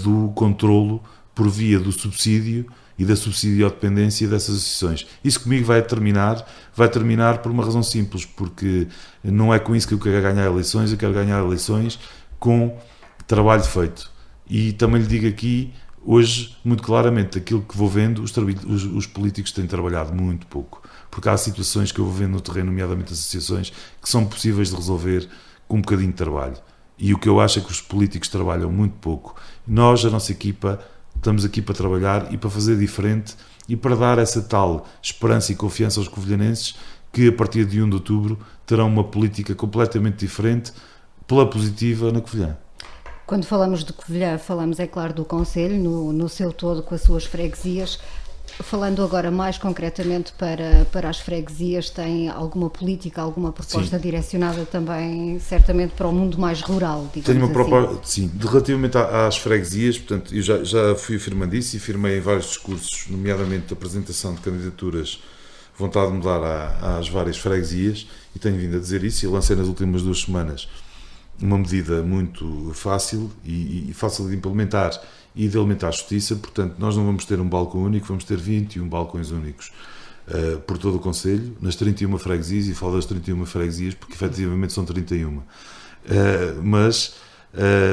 do controlo por via do subsídio e da subsidiodependência dessas associações. Isso comigo vai terminar por uma razão simples, porque não é com isso que eu quero ganhar eleições, eu quero ganhar eleições com trabalho feito. E também lhe digo aqui, hoje, muito claramente, aquilo que vou vendo, os políticos têm trabalhado muito pouco, porque há situações que eu vou vendo no terreno, nomeadamente associações, que são possíveis de resolver com um bocadinho de trabalho. E o que eu acho é que os políticos trabalham muito pouco. Nós, a nossa equipa, estamos aqui para trabalhar e para fazer diferente e para dar essa tal esperança e confiança aos covilhanenses que a partir de 1 de outubro terão uma política completamente diferente pela positiva na Covilhã. Quando falamos de Covilhã, falamos, é claro, do Concelho, no seu todo, com as suas freguesias. Falando agora mais concretamente para as freguesias, tem alguma política, alguma proposta direcionada também, certamente, para o mundo mais rural, digamos Tenho uma assim? proposta, sim, relativamente às freguesias, portanto, eu já fui afirmando isso e afirmei em vários discursos, nomeadamente da apresentação de candidaturas, vontade de mudar às várias freguesias, e tenho vindo a dizer isso, e lancei nas últimas 2 semanas uma medida muito fácil e fácil de implementar e de alimentar a justiça. Portanto, nós não vamos ter um balcão único, vamos ter 21 balcões únicos por todo o Concelho, nas 31 freguesias, e falo das 31 freguesias porque efetivamente são 31. Mas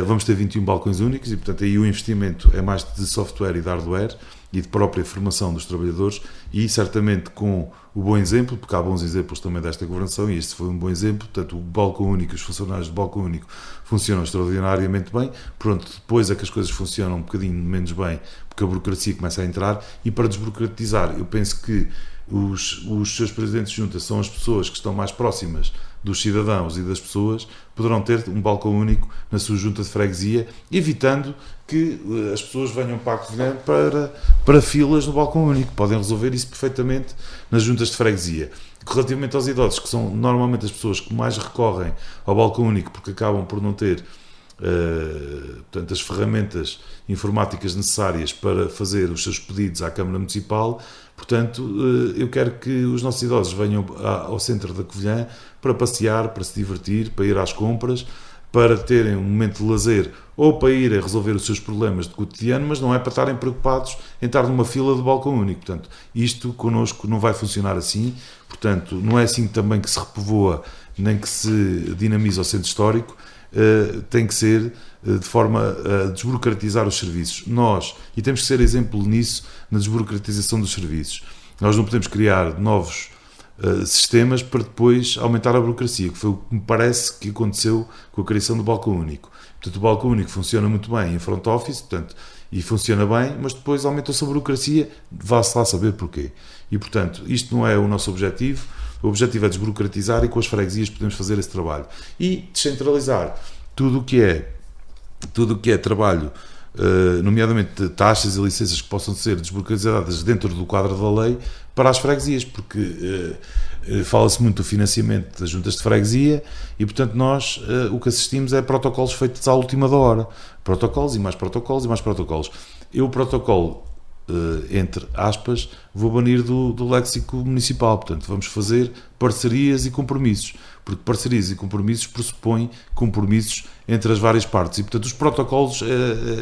vamos ter 21 balcões únicos e, portanto, aí o investimento é mais de software e de hardware e de própria formação dos trabalhadores, e certamente com o bom exemplo, porque há bons exemplos também desta governação, e este foi um bom exemplo. Portanto, o balcão único, os funcionários do balcão único funcionam extraordinariamente bem. Pronto, depois é que as coisas funcionam um bocadinho menos bem, porque a burocracia começa a entrar, e para desburocratizar, eu penso que os seus presidentes de junta são as pessoas que estão mais próximas dos cidadãos e das pessoas, poderão ter um balcão único na sua junta de freguesia, evitando que as pessoas venham para a Covilhã para filas no balcão único. Podem resolver isso perfeitamente nas juntas de freguesia. relativamente aos idosos, que são normalmente as pessoas que mais recorrem ao balcão único porque acabam por não ter portanto, as ferramentas informáticas necessárias para fazer os seus pedidos à Câmara Municipal. Portanto, eu quero que os nossos idosos venham ao centro da Covilhã para passear, para se divertir, para ir às compras, para terem um momento de lazer ou para ir a resolver os seus problemas de cotidiano, mas não é para estarem preocupados em estar numa fila de balcão único. Portanto, isto connosco não vai funcionar assim. Portanto, não é assim também que se repovoa nem que se dinamiza o centro histórico. Tem que ser de forma a desburocratizar os serviços. E temos que ser exemplo nisso, na desburocratização dos serviços. Nós não podemos criar novos sistemas para depois aumentar a burocracia, que foi o que me parece que aconteceu com a criação do balcão único. Portanto, o balcão único funciona muito bem em front office, portanto, e funciona bem, mas depois aumentou-se a burocracia, vá-se lá saber porquê. E, portanto, isto não é o nosso objetivo. O objetivo é desburocratizar e com as freguesias podemos fazer esse trabalho. E descentralizar tudo o que é trabalho, nomeadamente taxas e licenças que possam ser desburocratizadas dentro do quadro da lei para as freguesias, porque fala-se muito do financiamento das juntas de freguesia e, portanto, nós o que assistimos é protocolos feitos à última da hora. Protocolos e mais protocolos e mais protocolos. Eu o protocolo, entre aspas, vou banir do léxico municipal. Portanto, vamos fazer parcerias e compromissos, porque parcerias e compromissos pressupõem compromissos entre as várias partes e, portanto, os protocolos,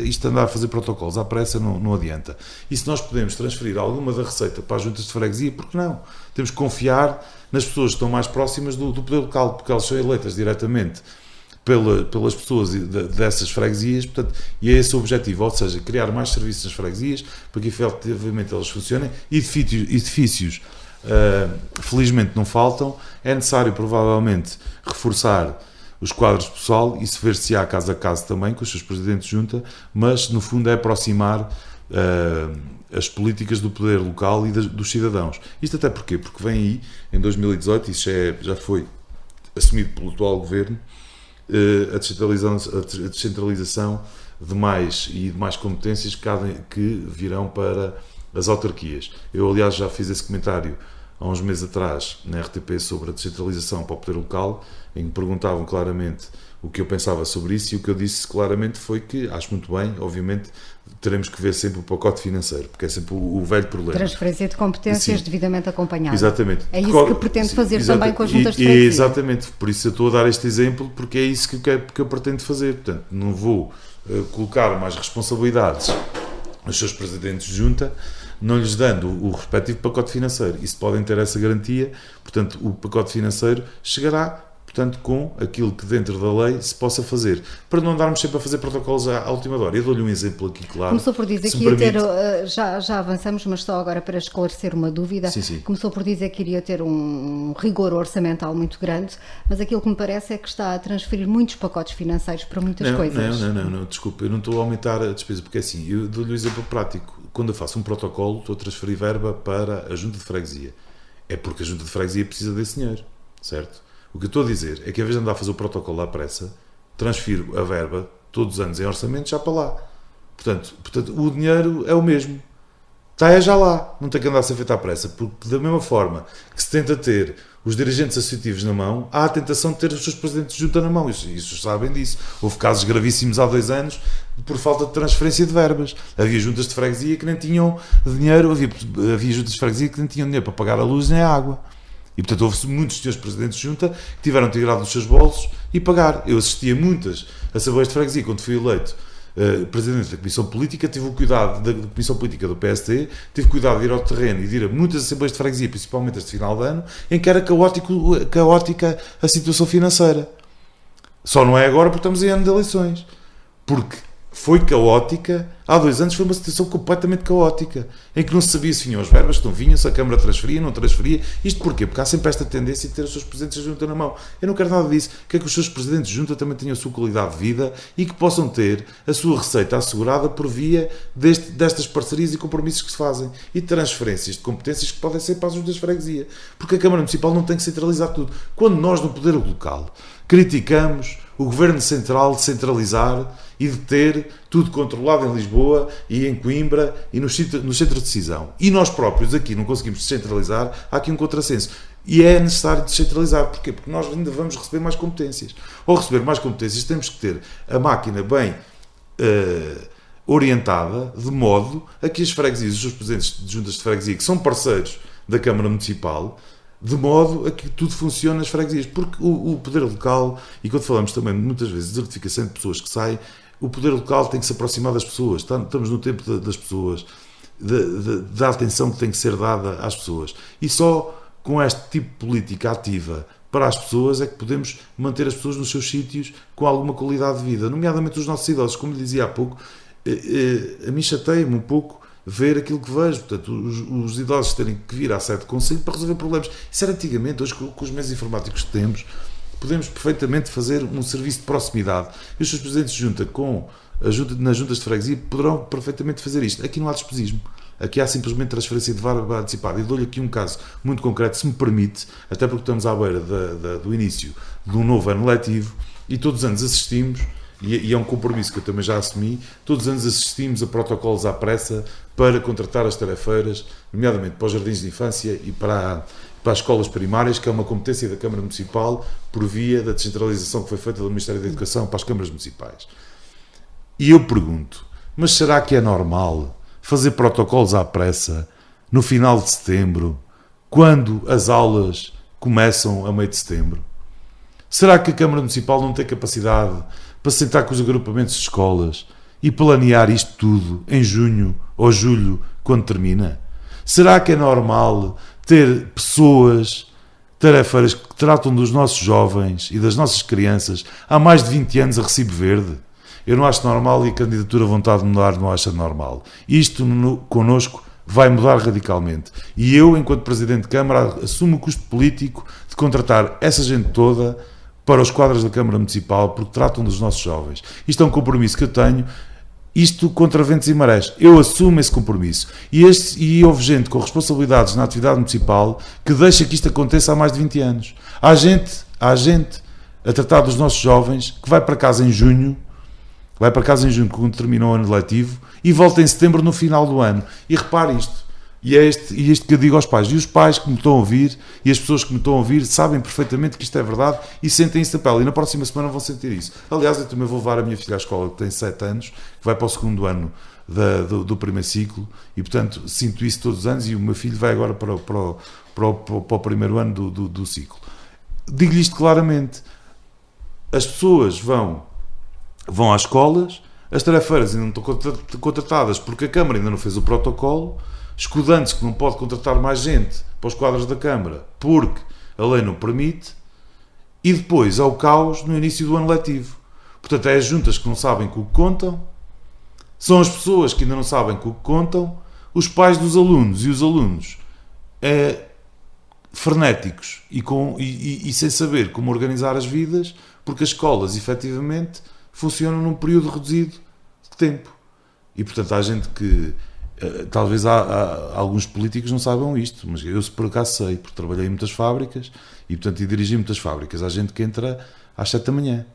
isto andar a fazer protocolos à pressa não adianta. E se nós podemos transferir alguma da receita para as juntas de freguesia, por que não? Temos que confiar nas pessoas que estão mais próximas do poder local, porque elas são eleitas diretamente pelas pessoas dessas freguesias, portanto, e é esse o objetivo, ou seja, criar mais serviços nas freguesias para que efetivamente elas funcionem. Edifícios felizmente não faltam, é necessário provavelmente reforçar os quadros de pessoal e se ver se há caso a caso também com os seus presidentes de junta, mas no fundo é aproximar as políticas do poder local e dos cidadãos. Isto até porquê? Porque vem aí, em 2018, isso já foi assumido pelo atual governo, a descentralização de mais competências que virão para as autarquias. Eu, aliás, já fiz esse comentário há uns meses atrás na RTP sobre a descentralização para o poder local, em que me perguntavam claramente o que eu pensava sobre isso, e o que eu disse claramente foi que acho muito bem, obviamente, teremos que ver sempre o pacote financeiro, porque é sempre o velho problema. Transferência de competências. Sim. Devidamente acompanhada. Exatamente. É isso que pretende fazer também com as juntas de freguesia. Exatamente, por isso eu estou a dar este exemplo, porque é isso que eu pretendo fazer. Portanto, não vou colocar mais responsabilidades aos seus presidentes de junta, não lhes dando o respectivo pacote financeiro. Isso podem ter essa garantia, portanto, o pacote financeiro chegará, portanto, com aquilo que dentro da lei se possa fazer, para não andarmos sempre a fazer protocolos à última hora. Eu dou-lhe um exemplo aqui, claro. Começou por dizer que ia ter, já avançamos, mas só agora para esclarecer uma dúvida. Sim. Começou por dizer que iria ter um rigor orçamental muito grande, mas aquilo que me parece é que está a transferir muitos pacotes financeiros para muitas coisas. Não, desculpe, eu não estou a aumentar a despesa, porque assim, eu dou-lhe um exemplo prático. Quando eu faço um protocolo, estou a transferir verba para a junta de freguesia. É porque a junta de freguesia precisa desse dinheiro, certo? O que eu estou a dizer é que, em vez de andar a fazer o protocolo à pressa, transfiro a verba todos os anos em orçamento já para lá. Portanto, o dinheiro é o mesmo. Está já lá. Não tem que andar a ser feito à pressa. Porque, da mesma forma que se tenta ter os dirigentes associativos na mão, há a tentação de ter os seus presidentes de junta na mão. Isso sabem disso. Houve casos gravíssimos há 2 anos por falta de transferência de verbas. Havia juntas de freguesia que nem tinham dinheiro, havia juntas de freguesia que nem tinham dinheiro para pagar a luz nem a água. E, portanto, houve muitos senhores presidentes de junta que tiveram de tirar dos seus bolsos e pagar. Eu assisti a muitas assembleias de freguesia quando fui eleito presidente da Comissão Política, tive o cuidado da Comissão Política do PST, tive cuidado de ir ao terreno e de ir a muitas assembleias de freguesia, principalmente este final de ano, em que era caótica a situação financeira. Só não é agora porque estamos em ano de eleições. Porque foi caótica, há 2 anos foi uma situação completamente caótica, em que não se sabia se vinham as verbas, se não vinham, se a Câmara transferia, não transferia. Isto porquê? Porque há sempre esta tendência de ter os seus presidentes de junta na mão. Eu não quero nada disso. Quero que os seus presidentes de junta também tenham a sua qualidade de vida e que possam ter a sua receita assegurada por via destas parcerias e compromissos que se fazem e transferências de competências que podem ser para as juntas de freguesia. Porque a Câmara Municipal não tem que centralizar tudo. Quando nós, no poder local, criticamos o Governo Central de centralizar e de ter tudo controlado em Lisboa e em Coimbra e no centro de decisão. E nós próprios aqui não conseguimos descentralizar, há aqui um contrassenso. E é necessário descentralizar. Porquê? Porque nós ainda vamos receber mais competências. Ao receber mais competências, temos que ter a máquina bem orientada, de modo a que as freguesias, os seus presidentes de juntas de freguesia, que são parceiros da Câmara Municipal, de modo a que tudo funcione nas freguesias. Porque o poder local, e quando falamos também muitas vezes de desertificação de pessoas que saem, o poder local tem que se aproximar das pessoas. Estamos no tempo das pessoas, da atenção que tem que ser dada às pessoas. E só com este tipo de política ativa para as pessoas é que podemos manter as pessoas nos seus sítios com alguma qualidade de vida, nomeadamente os nossos idosos. Como lhe dizia há pouco, a mim chateia-me um pouco ver aquilo que vejo, portanto, os idosos terem que vir à sede de conselho para resolver problemas. Isso era antigamente. Hoje, com os meios informáticos que temos, podemos perfeitamente fazer um serviço de proximidade. E os seus presidentes de junta, nas juntas de freguesia, poderão perfeitamente fazer isto. Aqui não há despesismo. Aqui há simplesmente transferência de verba antecipada. E dou-lhe aqui um caso muito concreto, se me permite, até porque estamos à beira do início de um novo ano letivo e todos os anos assistimos, e é um compromisso que eu também já assumi, todos os anos assistimos a protocolos à pressa para contratar as tarefeiras, nomeadamente para os jardins de infância e para as escolas primárias, que é uma competência da Câmara Municipal por via da descentralização que foi feita do Ministério da Educação para as câmaras municipais. E eu pergunto, mas será que é normal fazer protocolos à pressa no final de setembro, quando as aulas começam a meio de setembro? Será que a Câmara Municipal não tem capacidade para sentar com os agrupamentos de escolas e planear isto tudo em junho ou julho, quando termina? Será que é normal ter pessoas, tarefeiras, que tratam dos nossos jovens e das nossas crianças há mais de 20 anos a recibo verde? Eu não acho normal, e a candidatura à vontade de mudar não acha normal. Isto connosco vai mudar radicalmente. E eu, enquanto Presidente de Câmara, assumo o custo político de contratar essa gente toda para os quadros da Câmara Municipal, porque tratam dos nossos jovens. Isto é um compromisso que eu tenho, isto contra ventos e marés. Eu assumo esse compromisso. E houve gente com responsabilidades na atividade municipal que deixa que isto aconteça há mais de 20 anos. Há gente a tratar dos nossos jovens que vai para casa em junho, quando termina o ano letivo, e volta em setembro no final do ano. E repare isto. E é isto que eu digo aos pais. E os pais que me estão a ouvir, e as pessoas que me estão a ouvir, sabem perfeitamente que isto é verdade e sentem isso na pele. E na próxima semana vão sentir isso. Aliás, eu também vou levar a minha filha à escola, que tem 7 anos, que vai para o segundo ano do primeiro ciclo, e portanto sinto isso todos os anos, e o meu filho vai agora para o primeiro ano do ciclo. Digo-lhe isto claramente. As pessoas vão às escolas, as tarefeiras ainda não estão contratadas porque a Câmara ainda não fez o protocolo, escudando-se que não pode contratar mais gente para os quadros da Câmara porque a lei não permite, e depois há o caos no início do ano letivo. Portanto, é as juntas que não sabem com o que contam, são as pessoas que ainda não sabem com o que contam, os pais dos alunos e os alunos frenéticos e sem saber como organizar as vidas, porque as escolas, efetivamente, funcionam num período reduzido de tempo. E, portanto, há gente que... talvez há alguns políticos não saibam isto, mas eu, se por acaso, sei, porque trabalhei em muitas fábricas e, portanto, dirigi muitas fábricas. Há gente que entra às 7 da manhã.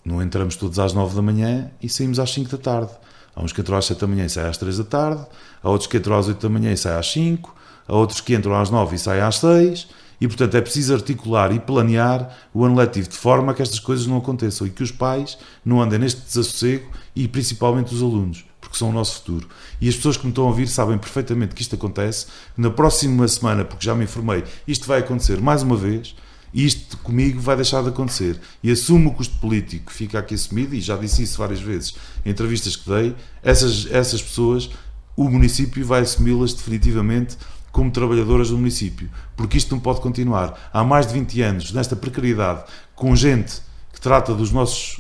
Não entramos todos às 9 da manhã e saímos às 5 da tarde. Há uns que entram às 7 da manhã e saem às 3 da tarde, há outros que entram às 8 da manhã e saem às 5, há outros que entram às 9 e saem às 6, e, portanto, é preciso articular e planear o ano letivo de forma a que estas coisas não aconteçam e que os pais não andem neste desassossego, e principalmente os alunos, porque são o nosso futuro. E as pessoas que me estão a ouvir sabem perfeitamente que isto acontece. Na próxima semana, porque já me informei, isto vai acontecer mais uma vez, e isto comigo vai deixar de acontecer. E assumo o custo político que fica aqui assumido, e já disse isso várias vezes em entrevistas que dei. Essas pessoas, o município vai assumi-las definitivamente como trabalhadoras do município, porque isto não pode continuar. Há mais de 20 anos, nesta precariedade, com gente que trata dos nossos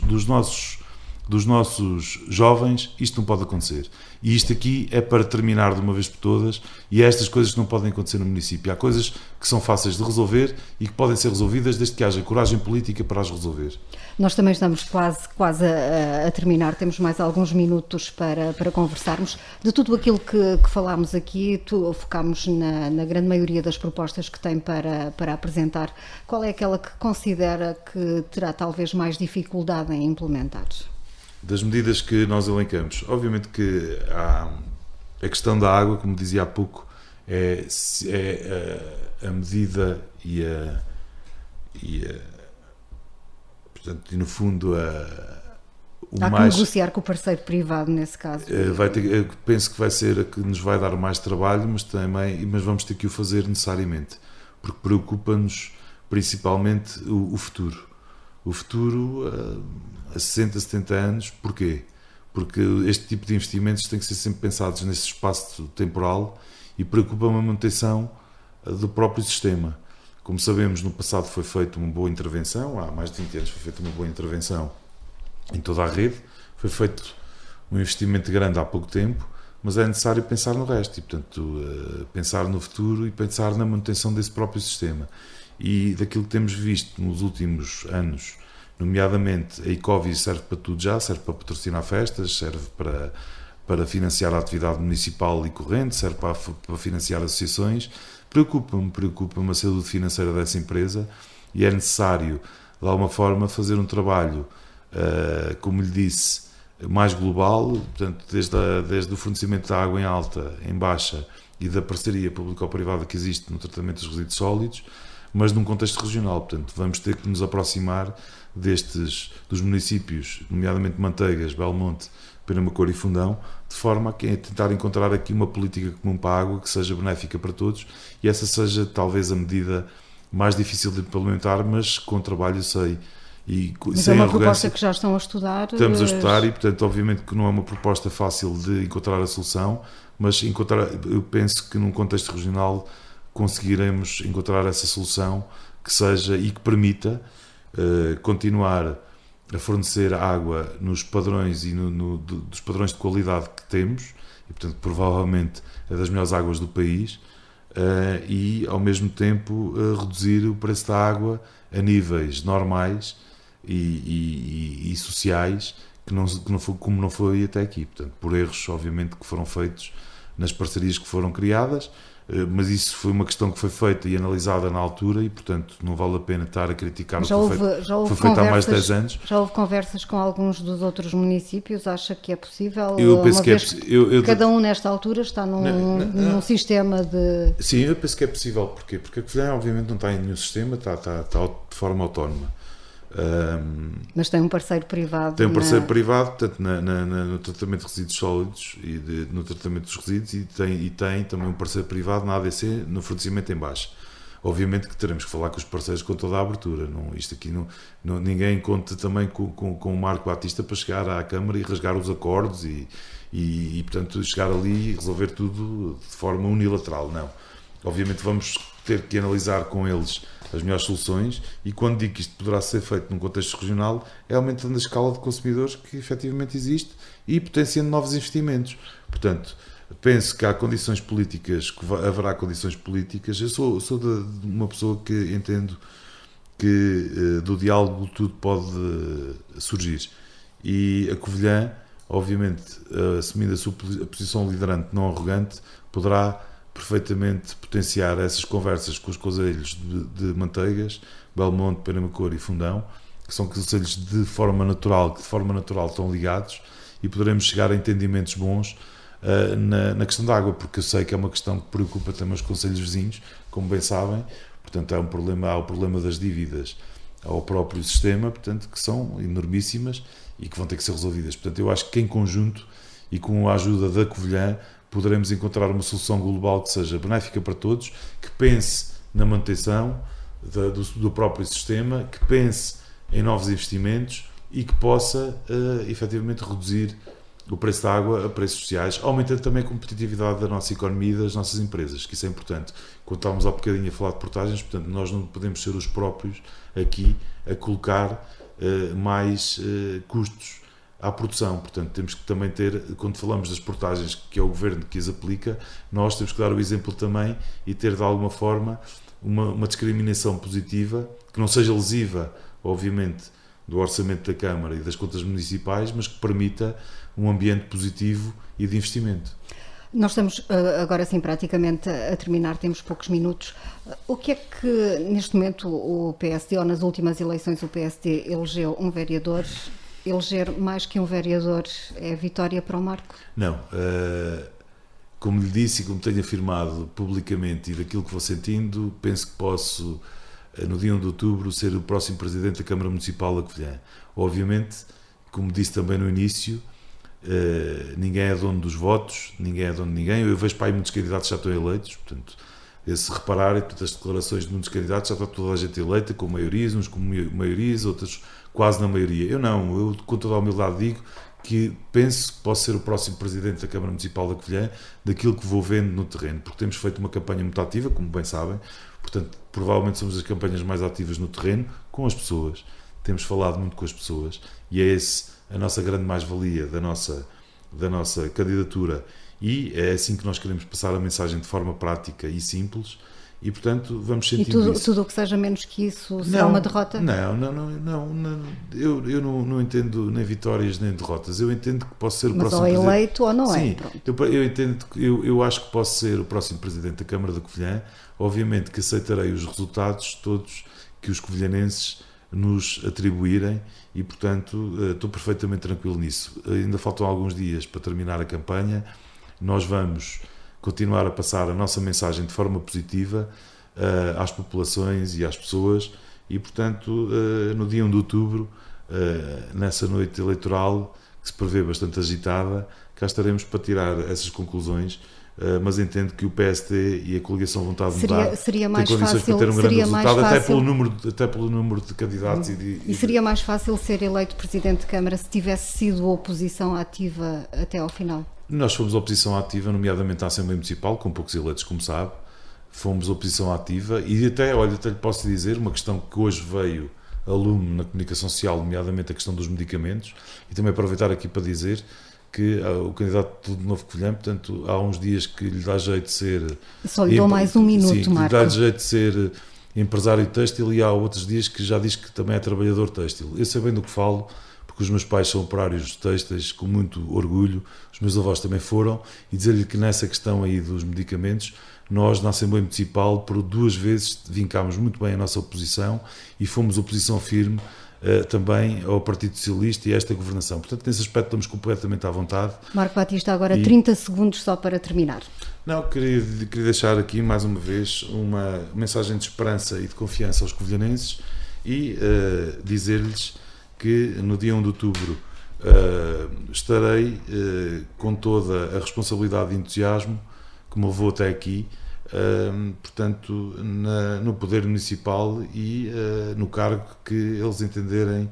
jovens, isto não pode acontecer. E isto aqui é para terminar de uma vez por todas, e é estas coisas que não podem acontecer no município. Há coisas que são fáceis de resolver e que podem ser resolvidas desde que haja coragem política para as resolver. Nós também estamos quase a terminar, temos mais alguns minutos para conversarmos. De tudo aquilo que falámos aqui, focámos na grande maioria das propostas que tem para apresentar. Qual é aquela que considera que terá talvez mais dificuldade em implementar? Das medidas que nós elencamos, obviamente que há a questão da água, como dizia há pouco, é a medida portanto, e no fundo Há que negociar com o parceiro privado nesse caso. Penso que vai ser a que nos vai dar mais trabalho, mas vamos ter que o fazer necessariamente, porque preocupa-nos principalmente o futuro. O futuro a 60, 70 anos, porquê? Porque este tipo de investimentos têm que ser sempre pensados nesse espaço temporal e preocupa-me a manutenção do próprio sistema. Como sabemos, no passado foi feita uma boa intervenção, há mais de 20 anos foi feita uma boa intervenção em toda a rede, foi feito um investimento grande há pouco tempo, mas é necessário pensar no resto e, portanto, pensar no futuro e pensar na manutenção desse próprio sistema. E daquilo que temos visto nos últimos anos, nomeadamente a Ecovis serve para tudo já, serve para patrocinar festas, serve para financiar a atividade municipal e corrente, serve para financiar associações. Preocupa-me a saúde financeira dessa empresa e é necessário, de alguma forma, fazer um trabalho, como lhe disse, mais global, portanto, desde o fornecimento da água em alta, em baixa e da parceria público-privada que existe no tratamento dos resíduos sólidos, mas num contexto regional. Portanto, vamos ter que nos aproximar dos municípios, nomeadamente Manteigas, Belmonte, Penamacor e Fundão, de forma a tentar encontrar aqui uma política comum para a água que seja benéfica para todos e essa seja talvez a medida mais difícil de implementar, mas com trabalho sei. Mas é uma proposta que já estão a estudar. Estamos a estudar e, portanto, obviamente que não é uma proposta fácil de encontrar a solução, mas eu penso que num contexto regional conseguiremos encontrar essa solução que seja e que permita continuar a fornecer água nos padrões dos padrões de qualidade que temos e, portanto, provavelmente é das melhores águas do país e, ao mesmo tempo, reduzir o preço da água a níveis normais e sociais como não foi até aqui, portanto, por erros, obviamente, que foram feitos nas parcerias que foram criadas, mas isso foi uma questão que foi feita e analisada na altura e, portanto, não vale a pena estar a criticar o que foi feito há mais de 10 anos. Já houve conversas com alguns dos outros municípios? Acha que é possível? Eu penso que cada um nesta altura está num sistema de... Sim, eu penso que é possível. Porquê? Porque a Covilhã, obviamente, não está em nenhum sistema, está de forma autónoma. Mas tem um parceiro privado. Tem um parceiro privado, portanto, no tratamento de resíduos sólidos e no tratamento dos resíduos e tem também um parceiro privado na ADC no fornecimento em baixo. Obviamente que teremos que falar com os parceiros com toda a abertura. Isto aqui ninguém conta também com o Marco Batista para chegar à Câmara e rasgar os acordos e, portanto, chegar ali e resolver tudo de forma unilateral. Não. Obviamente vamos ter que analisar com eles as melhores soluções e quando digo que isto poderá ser feito num contexto regional é aumentando a escala de consumidores que efetivamente existe e potenciando novos investimentos. Portanto, penso que há condições políticas, que haverá condições políticas. Eu sou de uma pessoa que entendo que do diálogo tudo pode surgir e a Covilhã, obviamente, assumindo a sua posição liderante não arrogante, poderá perfeitamente potenciar essas conversas com os concelhos de Manteigas, Belmonte, Penamacor e Fundão, que são concelhos que de forma natural estão ligados e poderemos chegar a entendimentos bons na questão da água, porque eu sei que é uma questão que preocupa também os concelhos vizinhos, como bem sabem, portanto há o problema das dívidas ao próprio sistema, portanto, que são enormíssimas e que vão ter que ser resolvidas. Portanto, eu acho que em conjunto e com a ajuda da Covilhã poderemos encontrar uma solução global que seja benéfica para todos, que pense na manutenção do próprio sistema, que pense em novos investimentos e que possa efetivamente reduzir o preço da água a preços sociais, aumentando também a competitividade da nossa economia e das nossas empresas, que isso é importante. Quando estávamos há bocadinho a falar de portagens, portanto, nós não podemos ser os próprios aqui a colocar mais custos à produção, portanto temos que também ter, quando falamos das portagens que é o Governo que as aplica, nós temos que dar o exemplo também e ter de alguma forma uma discriminação positiva, que não seja lesiva, obviamente, do orçamento da Câmara e das contas municipais, mas que permita um ambiente positivo e de investimento. Nós estamos agora sim praticamente a terminar, temos poucos minutos. O que é que neste momento o PSD, ou nas últimas eleições o PSD elegeu um vereador? Eleger mais que um vereador é vitória para o Marco? Não. como lhe disse e como tenho afirmado publicamente e daquilo que vou sentindo, penso que posso, no dia 1 de outubro, ser o próximo Presidente da Câmara Municipal da Covilhã. Obviamente, como disse também no início, ninguém é dono dos votos, ninguém é dono de ninguém. Eu vejo para aí muitos candidatos que já estão eleitos, portanto, se repararem, as declarações de muitos candidatos já está toda a gente eleita, com maiorias, uns com maiorias, outros quase na maioria. Eu não, eu com toda a humildade digo que penso que posso ser o próximo Presidente da Câmara Municipal da Covilhã, daquilo que vou vendo no terreno, porque temos feito uma campanha muito ativa, como bem sabem, portanto, provavelmente somos as campanhas mais ativas no terreno, com as pessoas. Temos falado muito com as pessoas e é esse a nossa grande mais-valia da nossa candidatura, e é assim que nós queremos passar a mensagem de forma prática e simples, e portanto vamos sentindo isso. Tudo o que seja menos que isso será uma derrota? Não, eu não entendo nem vitórias nem derrotas, eu entendo que posso ser o próximo Mas ou presidente. eleito ou não é. Sim, eu entendo, eu acho que posso ser o próximo Presidente da Câmara da Covilhã, obviamente que aceitarei os resultados todos que os covilhanenses nos atribuírem e, portanto, estou perfeitamente tranquilo nisso. Ainda faltam alguns dias para terminar a campanha, nós vamos continuar a passar a nossa mensagem de forma positiva às populações e às pessoas e, portanto, no dia 1 de outubro, nessa noite eleitoral, que se prevê bastante agitada, cá estaremos para tirar essas conclusões, mas entendo que o PSD e a coligação Vontade de Mudar seria têm condições para ter um grande resultado, até pelo número de candidatos. E seria mais fácil ser eleito Presidente de Câmara se tivesse sido oposição ativa até ao final? Nós fomos oposição ativa, nomeadamente à Assembleia Municipal, com poucos eleitos, como sabe. Fomos oposição ativa e até lhe posso dizer, uma questão que hoje veio a lume na comunicação social, nomeadamente a questão dos medicamentos, e também aproveitar aqui para dizer que o candidato do Novo Covilhã, portanto, há uns dias que lhe dá jeito de ser... Só lhe dou mais um minuto, sim, Marco. Lhe dá jeito de ser empresário têxtil e há outros dias que já diz que também é trabalhador têxtil. Eu sei bem do que falo, porque os meus pais são operários têxteis com muito orgulho, os meus avós também foram, e dizer-lhe que nessa questão aí dos medicamentos, nós na Assembleia Municipal por 2 vezes vincámos muito bem a nossa oposição e fomos oposição firme também ao Partido Socialista e a esta governação. Portanto, nesse aspecto estamos completamente à vontade. Marco Batista, agora 30 segundos só para terminar. Não, queria deixar aqui mais uma vez uma mensagem de esperança e de confiança aos covilhanenses e dizer-lhes que no dia 1 de outubro estarei com toda a responsabilidade e entusiasmo que me levou até aqui, portanto, no Poder Municipal e no cargo que eles entenderem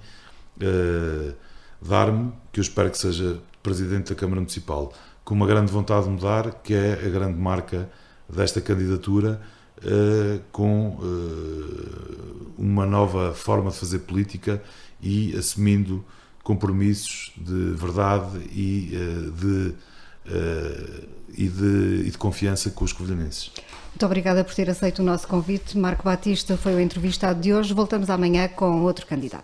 dar-me, que eu espero que seja Presidente da Câmara Municipal, com uma grande vontade de mudar, que é a grande marca desta candidatura, com uma nova forma de fazer política e assumindo compromissos de verdade e de confiança com os covilhanenses. Muito obrigada por ter aceito o nosso convite. Marco Batista foi o entrevistado de hoje. Voltamos amanhã com outro candidato.